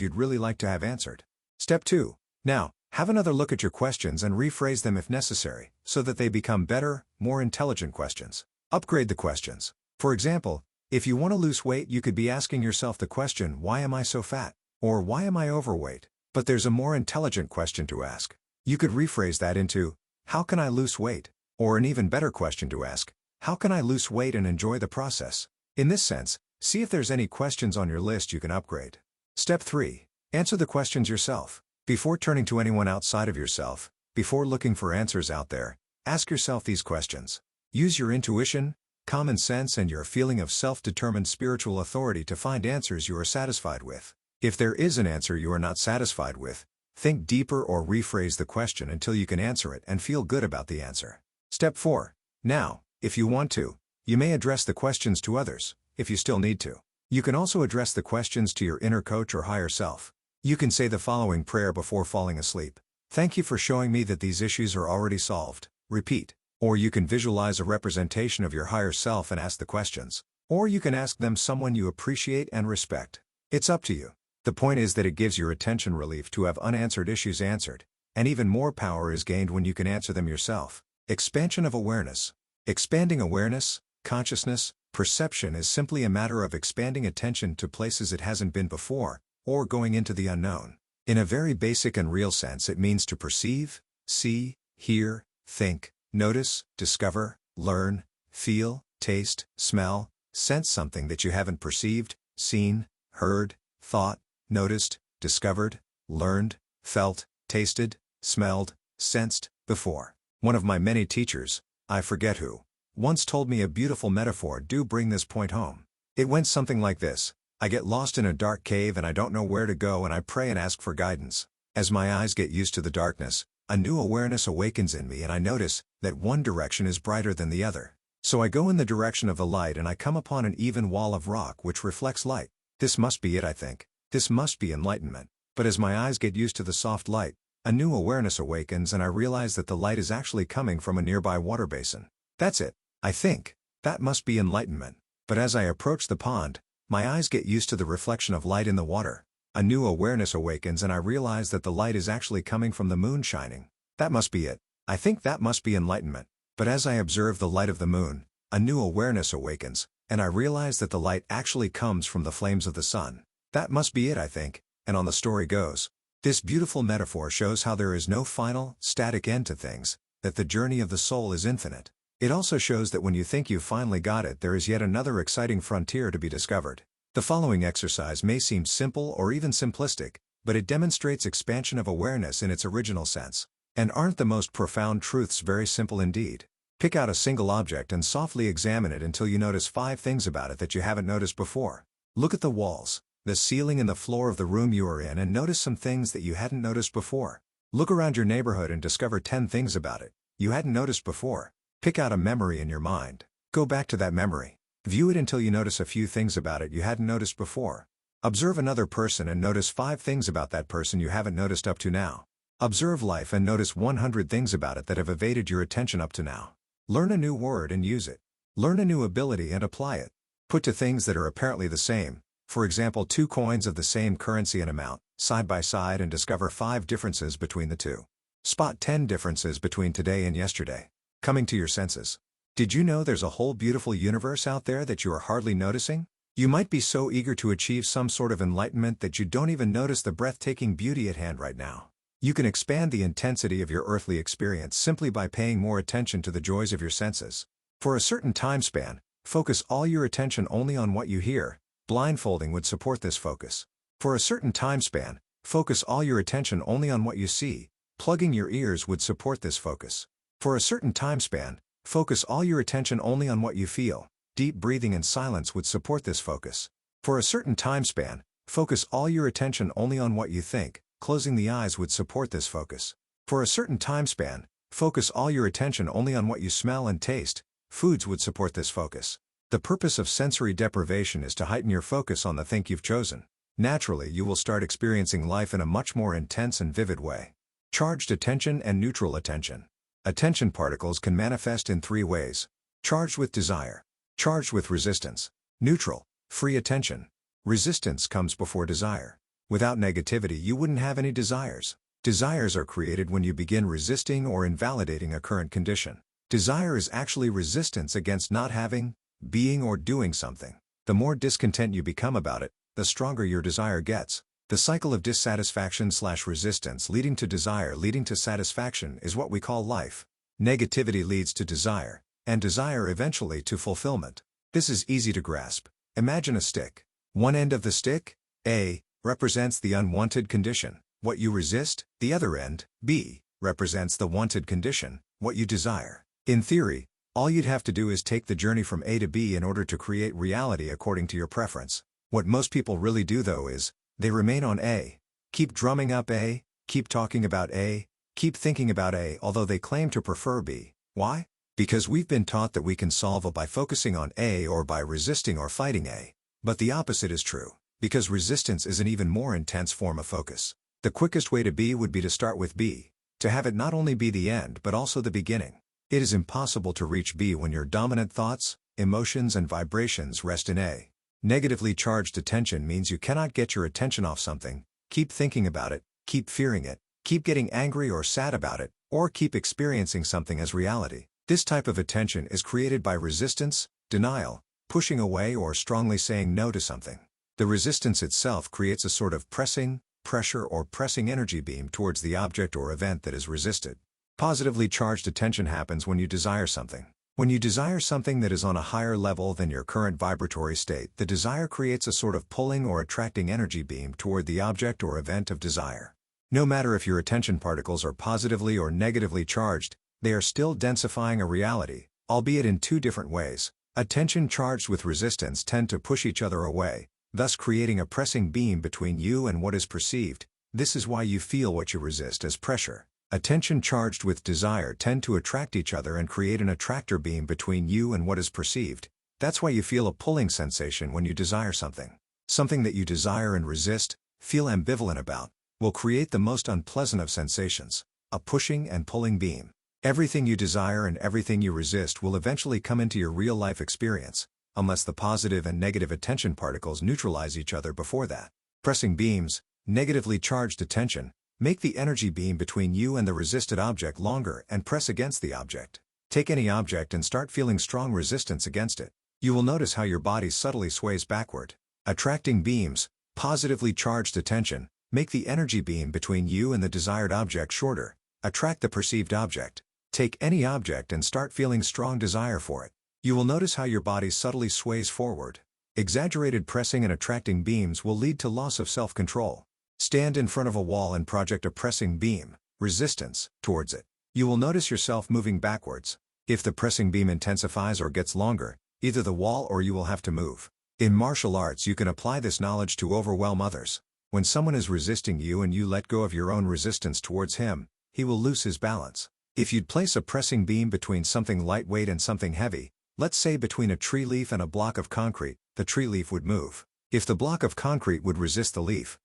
you'd really like to have answered. Step 2. Now, have another look at your questions and rephrase them if necessary, so that they become better, more intelligent questions. Upgrade the questions. For example, if you want to lose weight, you could be asking yourself the question, why am I so fat? Or why am I overweight? But there's a more intelligent question to ask. You could rephrase that into, how can I lose weight? Or an even better question to ask, how can I lose weight and enjoy the process? In this sense, see if there's any questions on your list you can upgrade. Step 3. Answer the questions yourself. Before turning to anyone outside of yourself, before looking for answers out there, ask yourself these questions. Use your intuition, common sense, and your feeling of self-determined spiritual authority to find answers you are satisfied with. If there is an answer you are not satisfied with, think deeper or rephrase the question until you can answer it and feel good about the answer. Step 4. Now, if you want to, you may address the questions to others, if you still need to. You can also address the questions to your inner coach or higher self. You can say the following prayer before falling asleep. Thank you for showing me that these issues are already solved. Repeat. Or you can visualize a representation of your higher self and ask the questions. Or you can ask them someone you appreciate and respect. It's up to you. The point is that it gives your attention relief to have unanswered issues answered, and even more power is gained when you can answer them yourself. Expansion of awareness. Expanding awareness, consciousness, perception is simply a matter of expanding attention to places it hasn't been before, or going into the unknown. In a very basic and real sense, it means to perceive, see, hear, think, notice, discover, learn, feel, taste, smell, sense something that you haven't perceived, seen, heard, thought, noticed, discovered, learned, felt, tasted, smelled, sensed, before. One of my many teachers, I forget who, once told me a beautiful metaphor do bring this point home. It went something like this: I get lost in a dark cave and I don't know where to go, and I pray and ask for guidance. As my eyes get used to the darkness, a new awareness awakens in me and I notice that one direction is brighter than the other. So I go in the direction of the light and I come upon an even wall of rock which reflects light. This must be it, I think. This must be enlightenment. But as my eyes get used to the soft light, a new awareness awakens and I realize that the light is actually coming from a nearby water basin. That's it, I think. That must be enlightenment. But as I approach the pond, my eyes get used to the reflection of light in the water. A new awareness awakens and I realize that the light is actually coming from the moon shining. That must be it. I think that must be enlightenment. But as I observe the light of the moon, a new awareness awakens, and I realize that the light actually comes from the flames of the sun. That must be it, I think. And on the story goes. This beautiful metaphor shows how there is no final, static end to things, that the journey of the soul is infinite. It also shows that when you think you've finally got it, there is yet another exciting frontier to be discovered. The following exercise may seem simple or even simplistic, but it demonstrates expansion of awareness in its original sense. And aren't the most profound truths very simple indeed? Pick out a single object and softly examine it until you notice 5 things about it that you haven't noticed before. Look at the walls, the ceiling and the floor of the room you are in and notice some things that you hadn't noticed before. Look around your neighborhood and discover 10 things about it you hadn't noticed before. Pick out a memory in your mind. Go back to that memory. View it until you notice a few things about it you hadn't noticed before. Observe another person and notice 5 things about that person you haven't noticed up to now. Observe life and notice 100 things about it that have evaded your attention up to now. Learn a new word and use it. Learn a new ability and apply it. Put two things that are apparently the same, for example 2 coins of the same currency and amount, side by side and discover 5 differences between the two. Spot 10 differences between today and yesterday. Coming to your senses. Did you know there's a whole beautiful universe out there that you are hardly noticing? You might be so eager to achieve some sort of enlightenment that you don't even notice the breathtaking beauty at hand right now. You can expand the intensity of your earthly experience simply by paying more attention to the joys of your senses. For a certain time span, focus all your attention only on what you hear. Blindfolding would support this focus. For a certain time span, focus all your attention only on what you see. Plugging your ears would support this focus. For a certain time span, focus all your attention only on what you feel. Deep breathing and silence would support this focus. For a certain time span, focus all your attention only on what you think. Closing the eyes would support this focus. For a certain time span, focus all your attention only on what you smell and taste. Foods would support this focus. The purpose of sensory deprivation is to heighten your focus on the thing you've chosen. Naturally, you will start experiencing life in a much more intense and vivid way. Charged attention and neutral attention. Attention particles can manifest in 3 ways. Charged with desire. Charged with resistance. Neutral, free attention. Resistance comes before desire. Without negativity you wouldn't have any desires. Desires are created when you begin resisting or invalidating a current condition. Desire is actually resistance against not having, being or doing something. The more discontent you become about it, the stronger your desire gets. The cycle of dissatisfaction/resistance leading to desire leading to satisfaction is what we call life. Negativity leads to desire, and desire eventually to fulfillment. This is easy to grasp. Imagine a stick. One end of the stick, A, represents the unwanted condition, what you resist. The other end, B, represents the wanted condition, what you desire. In theory, all you'd have to do is take the journey from A to B in order to create reality according to your preference. What most people really do though is, they remain on A. Keep drumming up A, keep talking about A, keep thinking about A although they claim to prefer B. Why? Because we've been taught that we can solve it by focusing on A or by resisting or fighting A. But the opposite is true, because resistance is an even more intense form of focus. The quickest way to B would be to start with B, to have it not only be the end but also the beginning. It is impossible to reach B when your dominant thoughts, emotions and vibrations rest in A. Negatively charged attention means you cannot get your attention off something, keep thinking about it, keep fearing it, keep getting angry or sad about it, or keep experiencing something as reality. This type of attention is created by resistance, denial, pushing away or strongly saying no to something. The resistance itself creates a sort of pressing, pressure or pressing energy beam towards the object or event that is resisted. Positively charged attention happens when you desire something. When you desire something that is on a higher level than your current vibratory state, the desire creates a sort of pulling or attracting energy beam toward the object or event of desire. No matter if your attention particles are positively or negatively charged, they are still densifying a reality, albeit in two different ways. Attention charged with resistance tend to push each other away, thus creating a pressing beam between you and what is perceived. This is why you feel what you resist as pressure. Attention charged with desire tend to attract each other and create an attractor beam between you and what is perceived. That's why you feel a pulling sensation when you desire something. Something that you desire and resist, feel ambivalent about, will create the most unpleasant of sensations, a pushing and pulling beam. Everything you desire and everything you resist will eventually come into your real-life experience, unless the positive and negative attention particles neutralize each other before that. Pressing beams, negatively charged attention, make the energy beam between you and the resisted object longer and press against the object. Take any object and start feeling strong resistance against it. You will notice how your body subtly sways backward. Attracting beams, positively charged attention, make the energy beam between you and the desired object shorter. Attract the perceived object. Take any object and start feeling strong desire for it. You will notice how your body subtly sways forward. Exaggerated pressing and attracting beams will lead to loss of self-control. Stand in front of a wall and project a pressing beam, resistance, towards it. You will notice yourself moving backwards. If the pressing beam intensifies or gets longer, either the wall or you will have to move. In martial arts you can apply this knowledge to overwhelm others. When someone is resisting you and you let go of your own resistance towards him, he will lose his balance. If you'd place a pressing beam between something lightweight and something heavy, let's say between a tree leaf and a block of concrete, the tree leaf would move. If the block of concrete would resist the leaf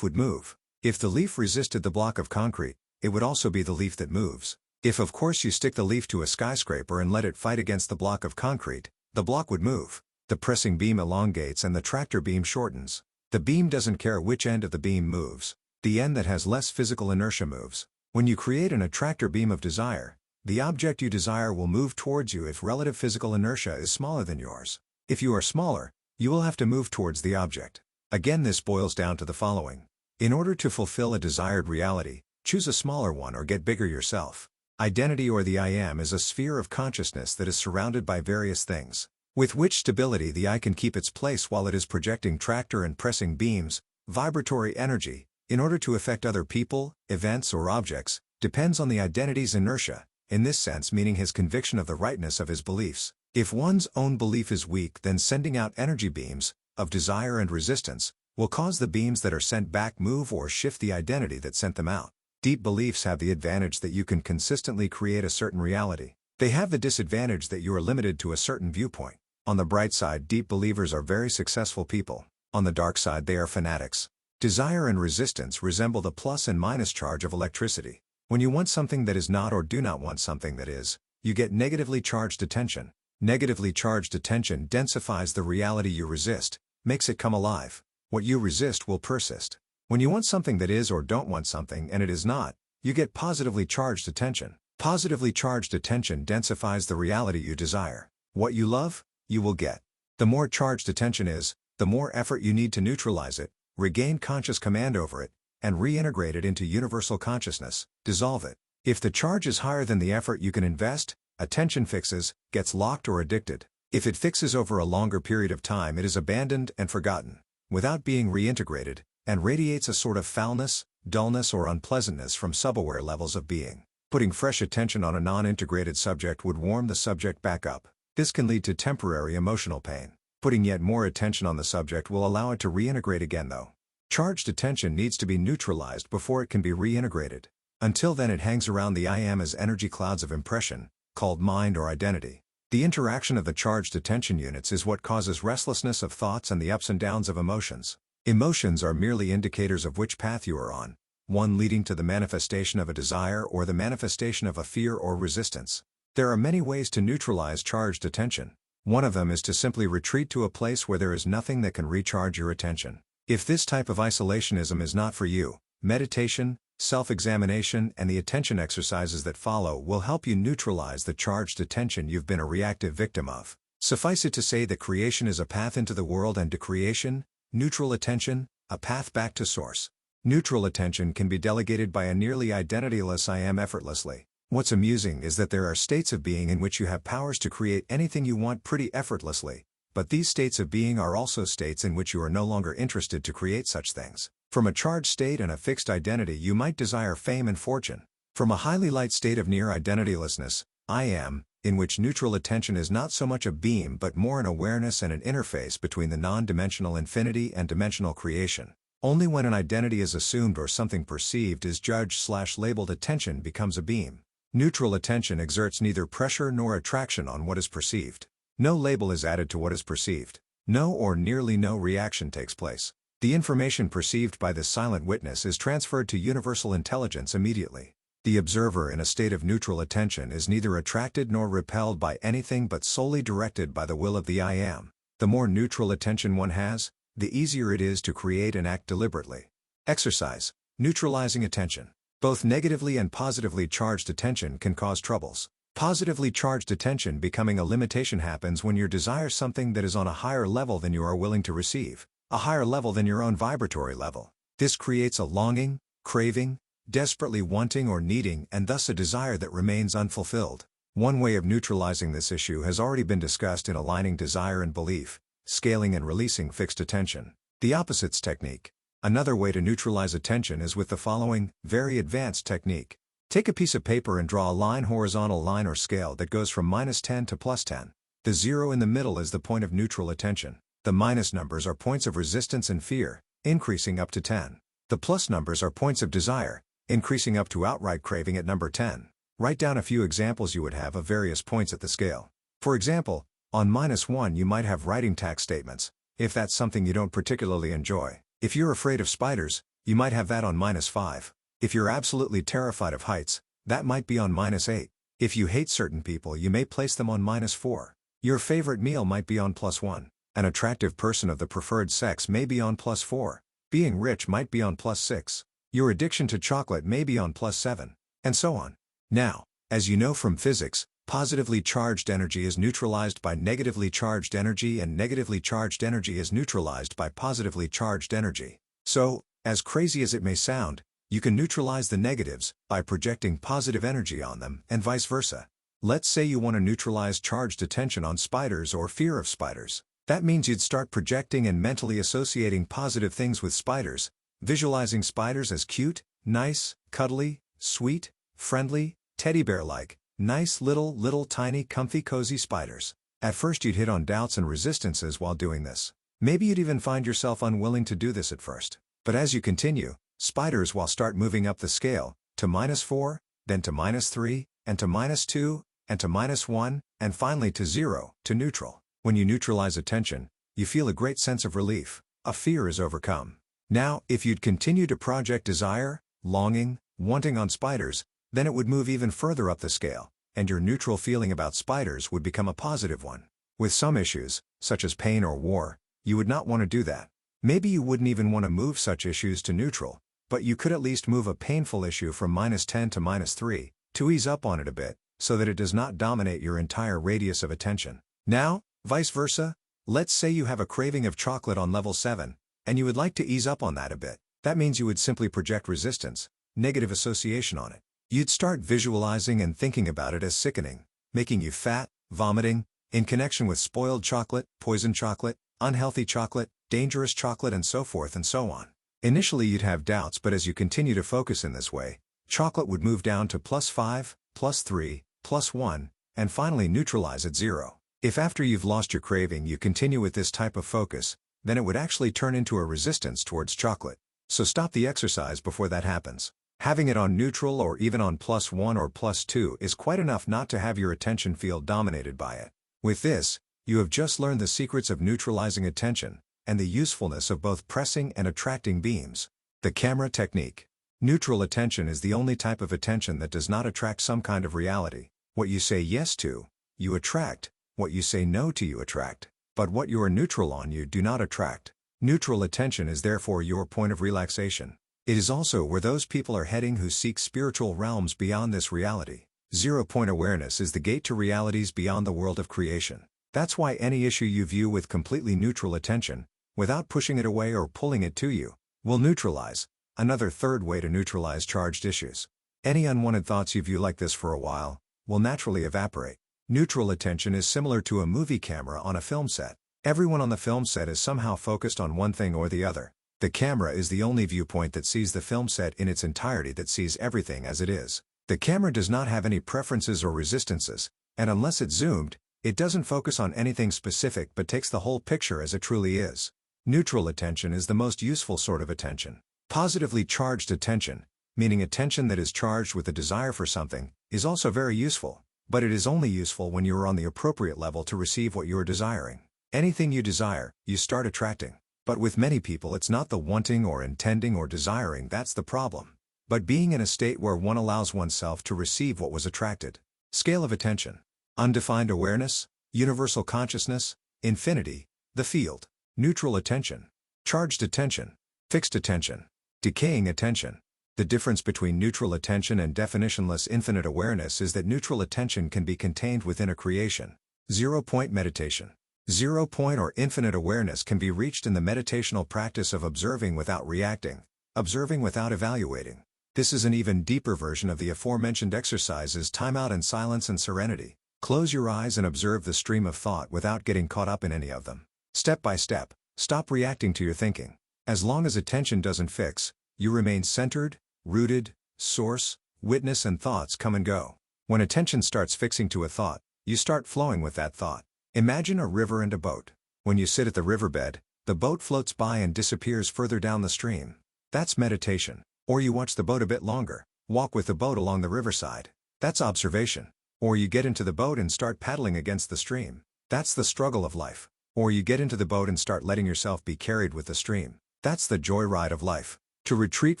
would move. If the leaf resisted the block of concrete, it would also be the leaf that moves. If of course you stick the leaf to a skyscraper and let it fight against the block of concrete, the block would move. The pressing beam elongates and the tractor beam shortens. The beam doesn't care which end of the beam moves. The end that has less physical inertia moves. When you create an attractor beam of desire, the object you desire will move towards you if relative physical inertia is smaller than yours. If you are smaller, you will have to move towards the object. Again, this boils down to the following. In order to fulfill a desired reality, choose a smaller one or get bigger yourself. Identity or the I am is a sphere of consciousness that is surrounded by various things, with which stability the I can keep its place while it is projecting tractor and pressing beams, vibratory energy, in order to affect other people, events or objects, depends on the identity's inertia, in this sense meaning his conviction of the rightness of his beliefs. If one's own belief is weak, then sending out energy beams, of desire and resistance, will cause the beams that are sent back move or shift the identity that sent them out. Deep beliefs have the advantage that you can consistently create a certain reality. They have the disadvantage that you are limited to a certain viewpoint. On the bright side, deep believers are very successful people. On the dark side, they are fanatics. Desire and resistance resemble the plus and minus charge of electricity. When you want something that is not or do not want something that is, you get negatively charged attention. Negatively charged attention densifies the reality you resist, makes it come alive. What you resist will persist. When you want something that is or don't want something and it is not, you get positively charged attention. Positively charged attention densifies the reality you desire. What you love, you will get. The more charged attention is, the more effort you need to neutralize it, regain conscious command over it, and reintegrate it into universal consciousness, dissolve it. If the charge is higher than the effort you can invest, attention fixes, gets locked or addicted. If it fixes over a longer period of time, it is abandoned and forgotten, without being reintegrated, and radiates a sort of foulness, dullness or unpleasantness from subaware levels of being. Putting fresh attention on a non-integrated subject would warm the subject back up. This can lead to temporary emotional pain. Putting yet more attention on the subject will allow it to reintegrate again though. Charged attention needs to be neutralized before it can be reintegrated. Until then it hangs around the I am as energy clouds of impression, called mind or identity. The interaction of the charged attention units is what causes restlessness of thoughts and the ups and downs of emotions. Emotions are merely indicators of which path you are on, one leading to the manifestation of a desire or the manifestation of a fear or resistance. There are many ways to neutralize charged attention. One of them is to simply retreat to a place where there is nothing that can recharge your attention. If this type of isolationism is not for you, meditation, self-examination and the attention exercises that follow will help you neutralize the charged attention you've been a reactive victim of. Suffice it to say that creation is a path into the world and to creation, Neutral attention, a path back to source. Neutral attention can be delegated by a nearly identityless I am effortlessly. What's amusing is that there are states of being in which you have powers to create anything you want pretty effortlessly, but these states of being are also states in which you are no longer interested to create such things. From a charged state and a fixed identity you might desire fame and fortune. From a highly light state of near identitylessness, I am, in which neutral attention is not so much a beam but more an awareness and an interface between the non-dimensional infinity and dimensional creation. Only when an identity is assumed or something perceived is judged/labeled attention becomes a beam. Neutral attention exerts neither pressure nor attraction on what is perceived. No label is added to what is perceived. No or nearly no reaction takes place. The information perceived by this silent witness is transferred to universal intelligence immediately. The observer in a state of neutral attention is neither attracted nor repelled by anything but solely directed by the will of the I am. The more neutral attention one has, the easier it is to create and act deliberately. Exercise. Neutralizing attention. Both negatively and positively charged attention can cause troubles. Positively charged attention becoming a limitation happens when you desire something that is on a higher level than you are willing to receive, a higher level than your own vibratory level. This creates a longing, craving, desperately wanting or needing, and thus a desire that remains unfulfilled. One way of neutralizing this issue has already been discussed in aligning desire and belief, scaling and releasing fixed attention. The opposites technique. Another way to neutralize attention is with the following, very advanced technique. Take a piece of paper and draw a line, horizontal line or scale that goes from -10 to +10. The 0 in the middle is the point of neutral attention. The minus numbers are points of resistance and fear, increasing up to 10. The plus numbers are points of desire, increasing up to outright craving at number 10. Write down a few examples you would have of various points at the scale. For example, on -1 you might have writing tax statements, if that's something you don't particularly enjoy. If you're afraid of spiders, you might have that on -5. If you're absolutely terrified of heights, that might be on -8. If you hate certain people you may place them on -4. Your favorite meal might be on +1. An attractive person of the preferred sex may be on +4. Being rich might be on +6. Your addiction to chocolate may be on +7, and so on. Now, as you know from physics, positively charged energy is neutralized by negatively charged energy and negatively charged energy is neutralized by positively charged energy. So, as crazy as it may sound, you can neutralize the negatives by projecting positive energy on them and vice versa. Let's say you want to neutralize charged attention on spiders or fear of spiders. That means you'd start projecting and mentally associating positive things with spiders, visualizing spiders as cute, nice, cuddly, sweet, friendly, teddy bear-like, nice little tiny comfy cozy spiders. At first you'd hit on doubts and resistances while doing this. Maybe you'd even find yourself unwilling to do this at first. But as you continue, spiders will start moving up the scale, to -4, then to -3, and to -2, and to -1, and finally to 0, to neutral. When you neutralize attention, you feel a great sense of relief. A fear is overcome. Now, if you'd continue to project desire, longing, wanting on spiders, then it would move even further up the scale, and your neutral feeling about spiders would become a positive one. With some issues, such as pain or war, you would not want to do that. Maybe you wouldn't even want to move such issues to neutral, but you could at least move a painful issue from -10 to -3, to ease up on it a bit, so that it does not dominate your entire radius of attention. Now, vice versa, let's say you have a craving of chocolate on level 7, and you would like to ease up on that a bit. That means you would simply project resistance, negative association on it. You'd start visualizing and thinking about it as sickening, making you fat, vomiting, in connection with spoiled chocolate, poison chocolate, unhealthy chocolate, dangerous chocolate, and so forth and so on. Initially you'd have doubts, but as you continue to focus in this way, chocolate would move down to +5, +3, +1, and finally neutralize at 0. If after you've lost your craving you continue with this type of focus, then it would actually turn into a resistance towards chocolate. So stop the exercise before that happens. Having it on neutral or even on +1 or +2 is quite enough not to have your attention field dominated by it. With this, you have just learned the secrets of neutralizing attention, and the usefulness of both pressing and attracting beams. The camera technique. Neutral attention is the only type of attention that does not attract some kind of reality. What you say yes to, you attract. What you say no to, you attract. But what you are neutral on, you do not attract. Neutral attention is therefore your point of relaxation. It is also where those people are heading who seek spiritual realms beyond this reality. Zero-point awareness is the gate to realities beyond the world of creation. That's why any issue you view with completely neutral attention, without pushing it away or pulling it to you, will neutralize. Another third way to neutralize charged issues. Any unwanted thoughts you view like this for a while will naturally evaporate. Neutral attention is similar to a movie camera on a film set. Everyone on the film set is somehow focused on one thing or the other. The camera is the only viewpoint that sees the film set in its entirety, that sees everything as it is. The camera does not have any preferences or resistances, and unless it's zoomed, it doesn't focus on anything specific but takes the whole picture as it truly is. Neutral attention is the most useful sort of attention. Positively charged attention, meaning attention that is charged with a desire for something, is also very useful, but it is only useful when you are on the appropriate level to receive what you are desiring. Anything you desire, you start attracting. But with many people it's not the wanting or intending or desiring that's the problem, but being in a state where one allows oneself to receive what was attracted. Scale of attention. Undefined awareness, universal consciousness, infinity, the field. Neutral attention. Charged attention. Fixed attention. Decaying attention. The difference between neutral attention and definitionless infinite awareness is that neutral attention can be contained within a creation. Zero-point meditation. Zero-point or infinite awareness can be reached in the meditational practice of observing without reacting, observing without evaluating. This is an even deeper version of the aforementioned exercises: timeout and silence and serenity. Close your eyes and observe the stream of thought without getting caught up in any of them. Step by step, stop reacting to your thinking. As long as attention doesn't fix, you remain centered, rooted, source, witness, and thoughts come and go. When attention starts fixing to a thought, you start flowing with that thought. Imagine a river and a boat. When you sit at the riverbed, the boat floats by and disappears further down the stream. That's meditation. Or you watch the boat a bit longer, walk with the boat along the riverside. That's observation. Or you get into the boat and start paddling against the stream. That's the struggle of life. Or you get into the boat and start letting yourself be carried with the stream. That's the joyride of life. To retreat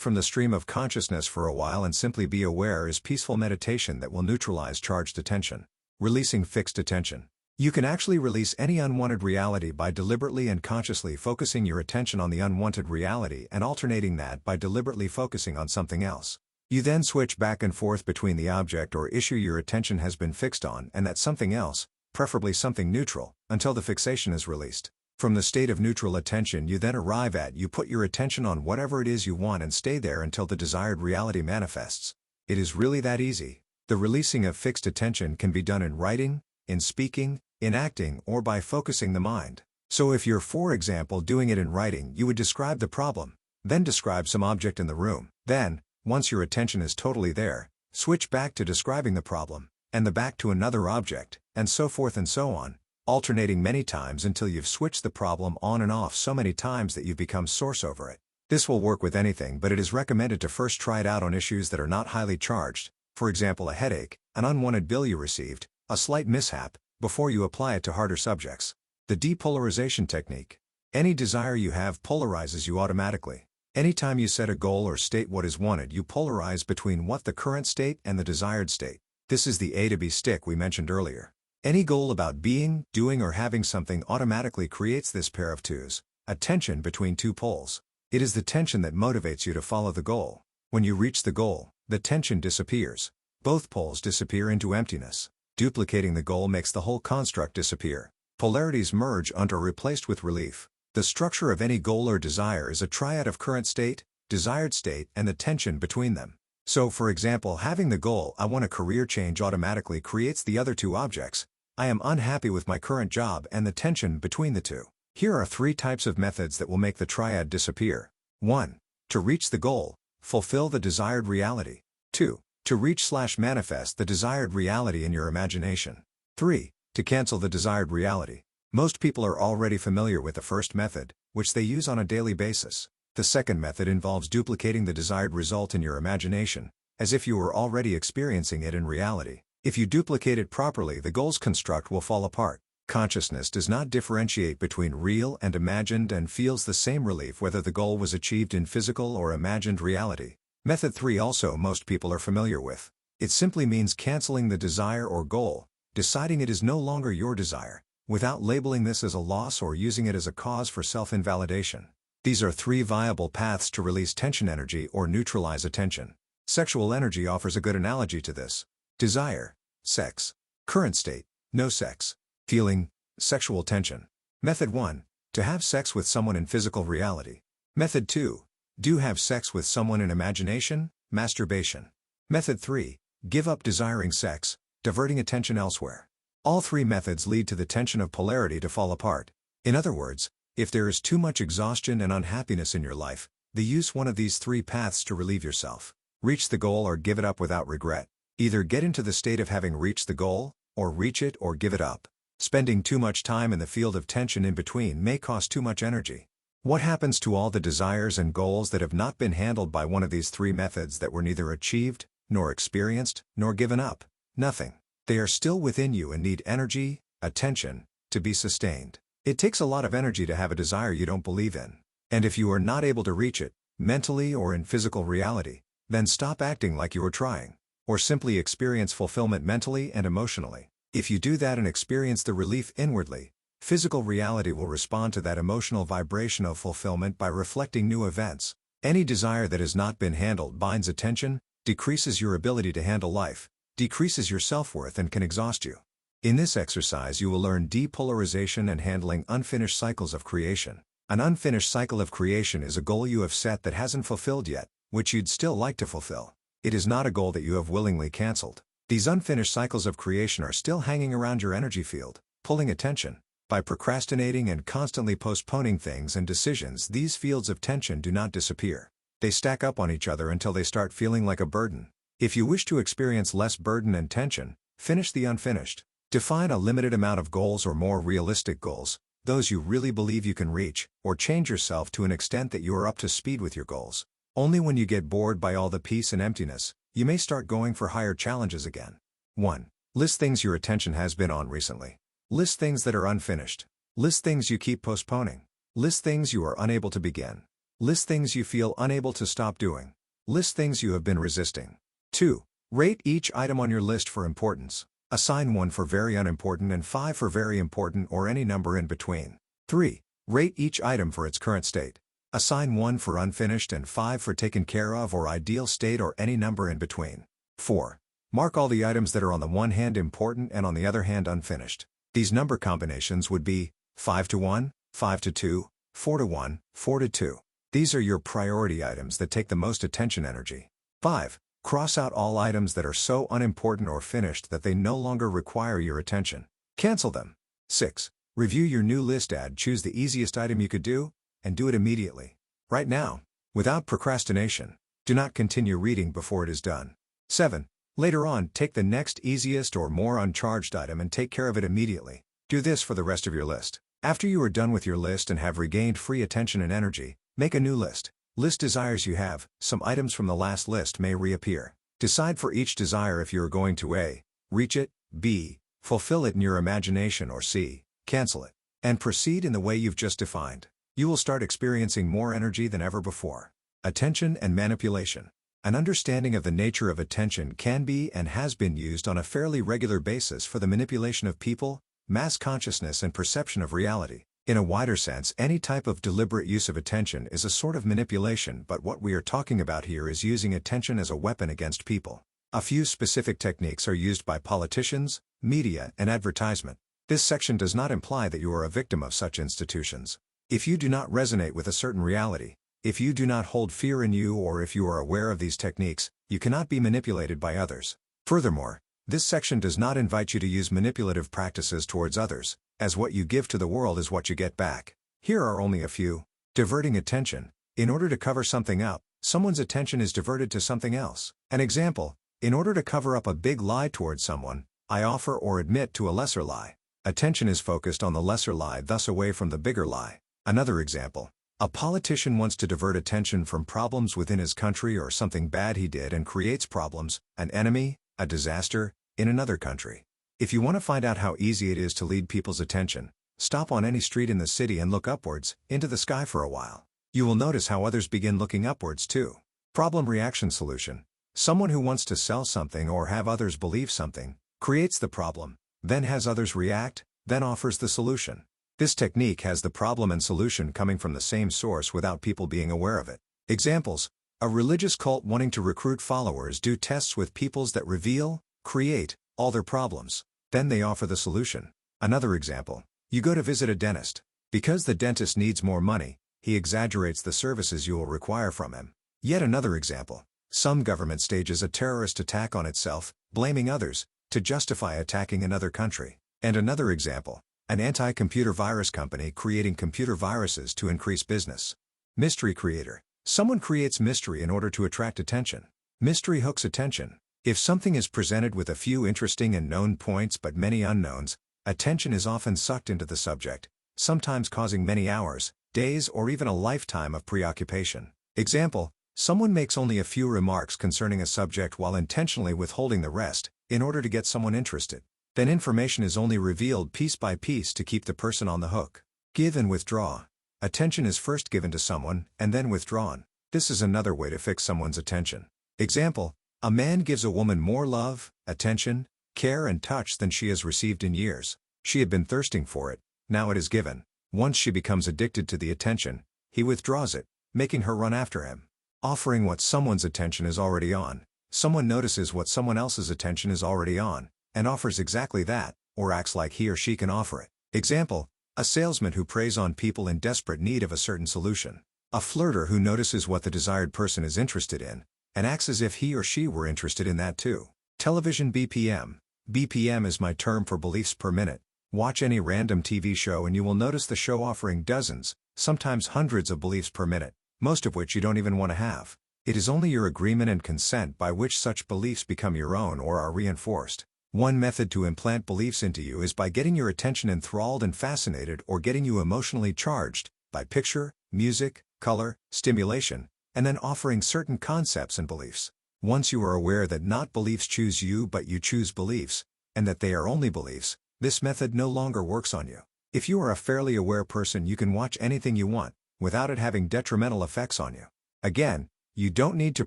from the stream of consciousness for a while and simply be aware is peaceful meditation that will neutralize charged attention. Releasing fixed attention. You can actually release any unwanted reality by deliberately and consciously focusing your attention on the unwanted reality and alternating that by deliberately focusing on something else. You then switch back and forth between the object or issue your attention has been fixed on and that something else, preferably something neutral, until the fixation is released. From the state of neutral attention you then arrive at, you put your attention on whatever it is you want and stay there until the desired reality manifests. It is really that easy. The releasing of fixed attention can be done in writing, in speaking, in acting, or by focusing the mind. So if you're, for example, doing it in writing, you would describe the problem, then describe some object in the room. Then, once your attention is totally there, switch back to describing the problem, and the back to another object, and so forth and so on, alternating many times until you've switched the problem on and off so many times that you've become source over it. This will work with anything, but it is recommended to first try it out on issues that are not highly charged, for example a headache, an unwanted bill you received, a slight mishap, before you apply it to harder subjects. The depolarization technique. Any desire you have polarizes you automatically. Anytime you set a goal or state what is wanted, you polarize between what the current state and the desired state. This is the A to B stick we mentioned earlier. Any goal about being, doing, or having something automatically creates this pair of twos, a tension between two poles. It is the tension that motivates you to follow the goal. When you reach the goal, the tension disappears. Both poles disappear into emptiness. Duplicating the goal makes the whole construct disappear. Polarities merge and are replaced with relief. The structure of any goal or desire is a triad of current state, desired state, and the tension between them. So for example, having the goal "I want a career change" automatically creates the other two objects. I am unhappy with my current job, and the tension between the two. Here are 3 types of methods that will make the triad disappear. 1. To reach the goal, fulfill the desired reality. 2. To reach/manifest the desired reality in your imagination. 3. To cancel the desired reality. Most people are already familiar with the first method, which they use on a daily basis. The second method involves duplicating the desired result in your imagination, as if you were already experiencing it in reality. If you duplicate it properly, the goal's construct will fall apart. Consciousness does not differentiate between real and imagined and feels the same relief whether the goal was achieved in physical or imagined reality. Method 3 also most people are familiar with. It simply means canceling the desire or goal, deciding it is no longer your desire, without labeling this as a loss or using it as a cause for self-invalidation. These are 3 viable paths to release tension energy or neutralize attention. Sexual energy offers a good analogy to this. Desire, sex. Current state, no sex. Feeling, sexual tension. Method 1. To have sex with someone in physical reality. Method 2. Do have sex with someone in imagination, masturbation. Method 3. Give up desiring sex, diverting attention elsewhere. All three methods lead to the tension of polarity to fall apart. In other words, if there is too much exhaustion and unhappiness in your life, use one of these three paths to relieve yourself. Reach the goal or give it up without regret. Either get into the state of having reached the goal, or reach it or give it up. Spending too much time in the field of tension in between may cost too much energy. What happens to all the desires and goals that have not been handled by one of these three methods that were neither achieved, nor experienced, nor given up? Nothing. They are still within you and need energy, attention, to be sustained. It takes a lot of energy to have a desire you don't believe in. And if you are not able to reach it, mentally or in physical reality, then stop acting like you are trying. Or simply experience fulfillment mentally and emotionally. If you do that and experience the relief inwardly, physical reality will respond to that emotional vibration of fulfillment by reflecting new events. Any desire that has not been handled binds attention, decreases your ability to handle life, decreases your self-worth and can exhaust you. In this exercise you will learn depolarization and handling unfinished cycles of creation. An unfinished cycle of creation is a goal you have set that hasn't fulfilled yet, which you'd still like to fulfill. It is not a goal that you have willingly cancelled. These unfinished cycles of creation are still hanging around your energy field, pulling attention. By procrastinating and constantly postponing things and decisions, these fields of tension do not disappear. They stack up on each other until they start feeling like a burden. If you wish to experience less burden and tension, finish the unfinished. Define a limited amount of goals or more realistic goals, those you really believe you can reach, or change yourself to an extent that you are up to speed with your goals. Only when you get bored by all the peace and emptiness, you may start going for higher challenges again. 1. List things your attention has been on recently. List things that are unfinished. List things you keep postponing. List things you are unable to begin. List things you feel unable to stop doing. List things you have been resisting. 2. Rate each item on your list for importance. Assign 1 for very unimportant and 5 for very important or any number in between. 3. Rate each item for its current state. Assign 1 for unfinished and 5 for taken care of or ideal state or any number in between. 4. Mark all the items that are on the one hand important and on the other hand unfinished. These number combinations would be 5 to 1, 5 to 2, 4 to 1, 4 to 2. These are your priority items that take the most attention energy. 5. Cross out all items that are so unimportant or finished that they no longer require your attention. Cancel them. 6. Review your new list. Choose the easiest item you could do, and do it immediately. Right now. Without procrastination. Do not continue reading before it is done. 7. Later on, take the next easiest or more uncharged item and take care of it immediately. Do this for the rest of your list. After you are done with your list and have regained free attention and energy, make a new list. List desires you have. Some items from the last list may reappear. Decide for each desire if you are going to A. Reach it, B. Fulfill it in your imagination, or C. Cancel it. And proceed in the way you've just defined. You will start experiencing more energy than ever before. Attention and manipulation. An understanding of the nature of attention can be and has been used on a fairly regular basis for the manipulation of people, mass consciousness and perception of reality. In a wider sense, any type of deliberate use of attention is a sort of manipulation, but what we are talking about here is using attention as a weapon against people. A few specific techniques are used by politicians, media, and advertisement. This section does not imply that you are a victim of such institutions. If you do not resonate with a certain reality, if you do not hold fear in you, or if you are aware of these techniques, you cannot be manipulated by others. Furthermore, this section does not invite you to use manipulative practices towards others, as what you give to the world is what you get back. Here are only a few. Diverting attention. In order to cover something up, someone's attention is diverted to something else. An example: in order to cover up a big lie towards someone, I offer or admit to a lesser lie. Attention is focused on the lesser lie, thus away from the bigger lie. Another example: a politician wants to divert attention from problems within his country or something bad he did and creates problems, an enemy, a disaster, in another country. If you want to find out how easy it is to lead people's attention, stop on any street in the city and look upwards, into the sky for a while. You will notice how others begin looking upwards too. Problem reaction solution. Someone who wants to sell something or have others believe something, creates the problem, then has others react, then offers the solution. This technique has the problem and solution coming from the same source without people being aware of it. Examples: a religious cult wanting to recruit followers do tests with peoples that reveal, create, all their problems. Then they offer the solution. Another example: you go to visit a dentist. Because the dentist needs more money, he exaggerates the services you will require from him. Yet another example. Some government stages a terrorist attack on itself, blaming others, to justify attacking another country. And another example. An anti-computer virus company creating computer viruses to increase business. Mystery creator. Someone creates mystery in order to attract attention. Mystery hooks attention. If something is presented with a few interesting and known points but many unknowns, attention is often sucked into the subject, sometimes causing many hours, days, or even a lifetime of preoccupation. Example, someone makes only a few remarks concerning a subject while intentionally withholding the rest, in order to get someone interested. Then information is only revealed piece by piece to keep the person on the hook. Give and withdraw. Attention is first given to someone, and then withdrawn. This is another way to fix someone's attention. Example, a man gives a woman more love, attention, care and touch than she has received in years. She had been thirsting for it, now it is given. Once she becomes addicted to the attention, he withdraws it, making her run after him. Offering what someone's attention is already on. Someone notices what someone else's attention is already on, and offers exactly that, or acts like he or she can offer it. Example, a salesman who preys on people in desperate need of a certain solution. A flirter who notices what the desired person is interested in, and acts as if he or she were interested in that too. Television BPM. BPM is my term for beliefs per minute. Watch any random TV show and you will notice the show offering dozens, sometimes hundreds of beliefs per minute, most of which you don't even want to have. It is only your agreement and consent by which such beliefs become your own or are reinforced. One method to implant beliefs into you is by getting your attention enthralled and fascinated or getting you emotionally charged, by picture, music, color, stimulation, and then offering certain concepts and beliefs. Once you are aware that not beliefs choose you but you choose beliefs, and that they are only beliefs, this method no longer works on you. If you are a fairly aware person, you can watch anything you want, without it having detrimental effects on you. Again, you don't need to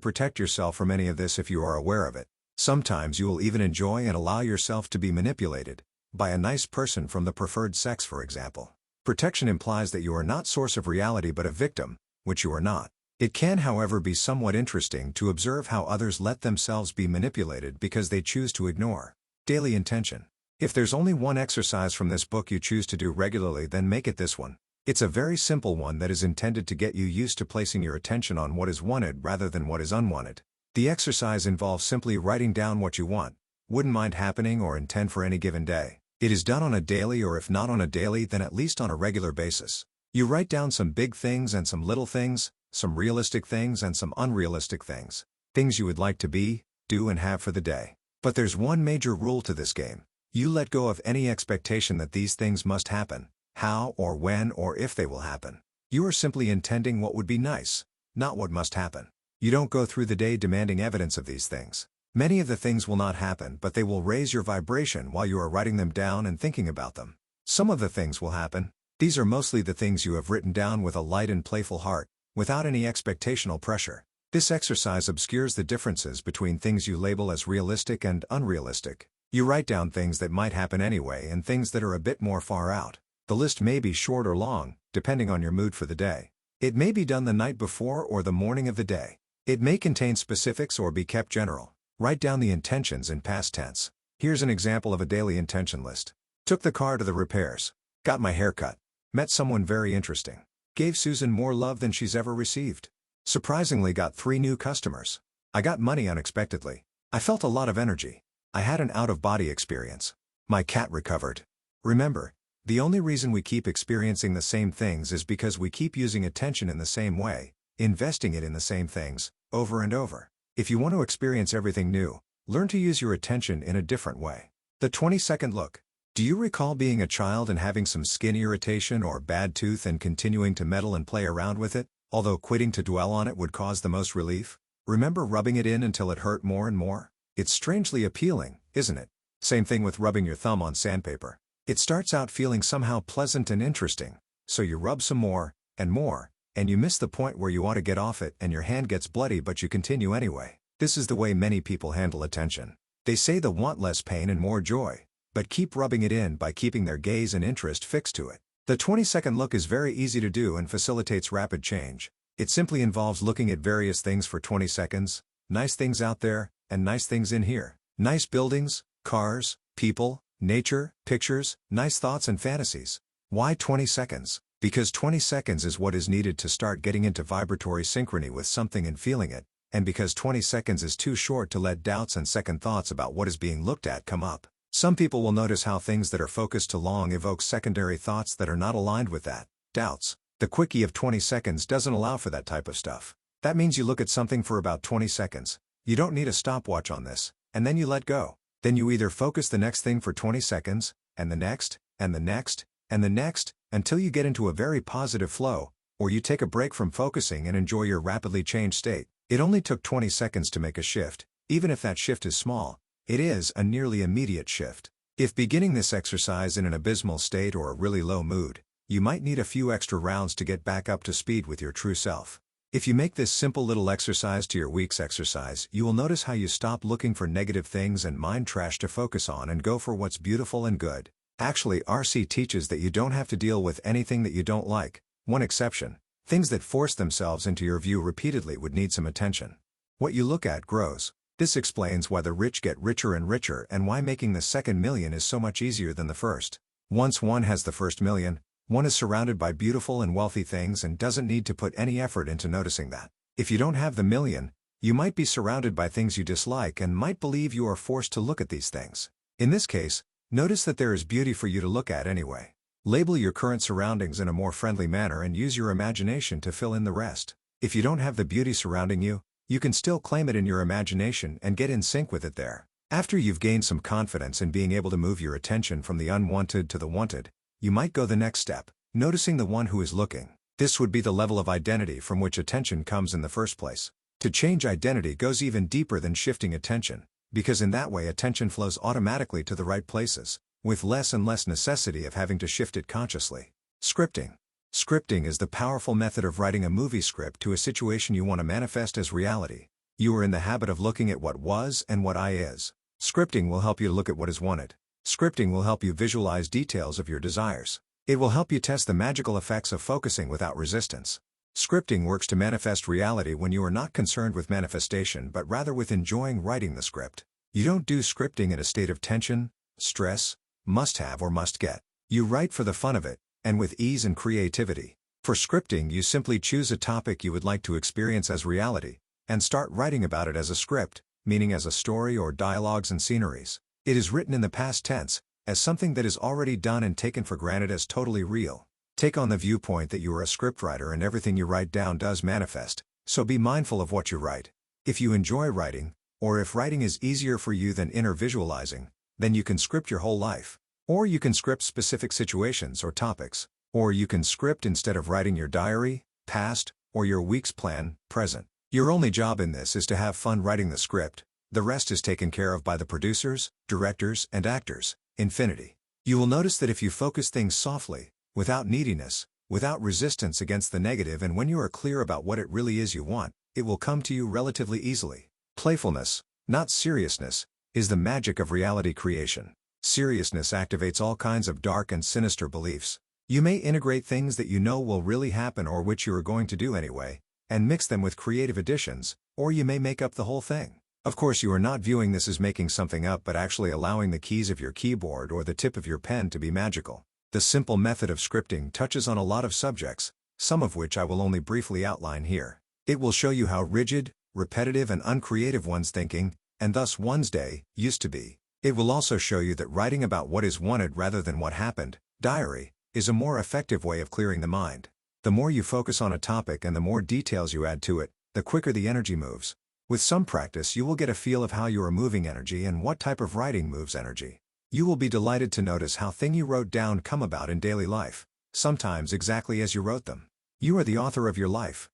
protect yourself from any of this if you are aware of it. Sometimes you will even enjoy and allow yourself to be manipulated, by a nice person from the preferred sex for example. Protection implies that you are not source of reality but a victim, which you are not. It can however be somewhat interesting to observe how others let themselves be manipulated because they choose to ignore. Daily intention. If there's only one exercise from this book you choose to do regularly, then make it this one. It's a very simple one that is intended to get you used to placing your attention on what is wanted rather than what is unwanted. The exercise involves simply writing down what you want, wouldn't mind happening or intend for any given day. It is done on a daily, or if not on a daily then at least on a regular basis. You write down some big things and some little things, some realistic things and some unrealistic things. Things you would like to be, do and have for the day. But there's one major rule to this game. You let go of any expectation that these things must happen, how or when or if they will happen. You are simply intending what would be nice, not what must happen. You don't go through the day demanding evidence of these things. Many of the things will not happen, but they will raise your vibration while you are writing them down and thinking about them. Some of the things will happen. These are mostly the things you have written down with a light and playful heart, without any expectational pressure. This exercise obscures the differences between things you label as realistic and unrealistic. You write down things that might happen anyway and things that are a bit more far out. The list may be short or long, depending on your mood for the day. It may be done the night before or the morning of the day. It may contain specifics or be kept general. Write down the intentions in past tense. Here's an example of a daily intention list. Took the car to the repairs. Got my hair cut. Met someone very interesting. Gave Susan more love than she's ever received. Surprisingly got 3 new customers. I got money unexpectedly. I felt a lot of energy. I had an out-of-body experience. My cat recovered. Remember, the only reason we keep experiencing the same things is because we keep using attention in the same way, investing it in the same things, over and over. If you want to experience everything new, learn to use your attention in a different way. The 20-second look. Do you recall being a child and having some skin irritation or bad tooth and continuing to meddle and play around with it, although quitting to dwell on it would cause the most relief? Remember rubbing it in until it hurt more and more? It's strangely appealing, isn't it? Same thing with rubbing your thumb on sandpaper. It starts out feeling somehow pleasant and interesting, so you rub some more, and you miss the point where you ought to get off it and your hand gets bloody but you continue anyway. This is the way many people handle attention. They say they want less pain and more joy, but keep rubbing it in by keeping their gaze and interest fixed to it. The 20-second look is very easy to do and facilitates rapid change. It simply involves looking at various things for 20 seconds, nice things out there, and nice things in here. Nice buildings, cars, people, nature, pictures, nice thoughts and fantasies. Why 20 seconds? Because 20 seconds is what is needed to start getting into vibratory synchrony with something and feeling it, and because 20 seconds is too short to let doubts and second thoughts about what is being looked at come up. Some people will notice how things that are focused too long evoke secondary thoughts that are not aligned with that. Doubts. The quickie of 20 seconds doesn't allow for that type of stuff. That means you look at something for about 20 seconds. You don't need a stopwatch on this, and then you let go. Then you either focus the next thing for 20 seconds, and the next, and the next, and the next, until you get into a very positive flow, or you take a break from focusing and enjoy your rapidly changed state. It only took 20 seconds to make a shift. Even if that shift is small, it is a nearly immediate shift. If beginning this exercise in an abysmal state or a really low mood, you might need a few extra rounds to get back up to speed with your true self. If you make this simple little exercise to your week's exercise, you will notice how you stop looking for negative things and mind trash to focus on and go for what's beautiful and good. Actually, RC teaches that you don't have to deal with anything that you don't like. One exception: things that force themselves into your view repeatedly would need some attention. What you look at grows. This explains why the rich get richer and richer and why making the second million is so much easier than the first. Once one has the first million, one is surrounded by beautiful and wealthy things and doesn't need to put any effort into noticing that. If you don't have the million, you might be surrounded by things you dislike and might believe you are forced to look at these things. In this case, notice that there is beauty for you to look at anyway. Label your current surroundings in a more friendly manner and use your imagination to fill in the rest. If you don't have the beauty surrounding you, you can still claim it in your imagination and get in sync with it there. After you've gained some confidence in being able to move your attention from the unwanted to the wanted, you might go the next step, noticing the one who is looking. This would be the level of identity from which attention comes in the first place. To change identity goes even deeper than shifting attention, because in that way attention flows automatically to the right places, with less and less necessity of having to shift it consciously. Scripting. Scripting is the powerful method of writing a movie script to a situation you want to manifest as reality. You are in the habit of looking at what was and what I is. Scripting will help you look at what is wanted. Scripting will help you visualize details of your desires. It will help you test the magical effects of focusing without resistance. Scripting works to manifest reality when you are not concerned with manifestation but rather with enjoying writing the script. You don't do scripting in a state of tension, stress, must have or must get. You write for the fun of it, and with ease and creativity. For scripting, you simply choose a topic you would like to experience as reality, and start writing about it as a script, meaning as a story or dialogues and sceneries. It is written in the past tense, as something that is already done and taken for granted as totally real. Take on the viewpoint that you are a scriptwriter and everything you write down does manifest, so be mindful of what you write. If you enjoy writing, or if writing is easier for you than inner visualizing, then you can script your whole life. Or you can script specific situations or topics. Or you can script instead of writing your diary, past, or your week's plan, present. Your only job in this is to have fun writing the script. The rest is taken care of by the producers, directors, and actors. Infinity. You will notice that if you focus things softly, without neediness, without resistance against the negative, and when you are clear about what it really is you want, it will come to you relatively easily. Playfulness, not seriousness, is the magic of reality creation. Seriousness activates all kinds of dark and sinister beliefs. You may integrate things that you know will really happen or which you are going to do anyway, and mix them with creative additions, or you may make up the whole thing. Of course, you are not viewing this as making something up but actually allowing the keys of your keyboard or the tip of your pen to be magical. The simple method of scripting touches on a lot of subjects, some of which I will only briefly outline here. It will show you how rigid, repetitive and uncreative one's thinking, and thus one's day, used to be. It will also show you that writing about what is wanted rather than what happened, diary, is a more effective way of clearing the mind. The more you focus on a topic and the more details you add to it, the quicker the energy moves. With some practice you will get a feel of how you are moving energy and what type of writing moves energy. You will be delighted to notice how things you wrote down come about in daily life, sometimes exactly as you wrote them. You are the author of your life.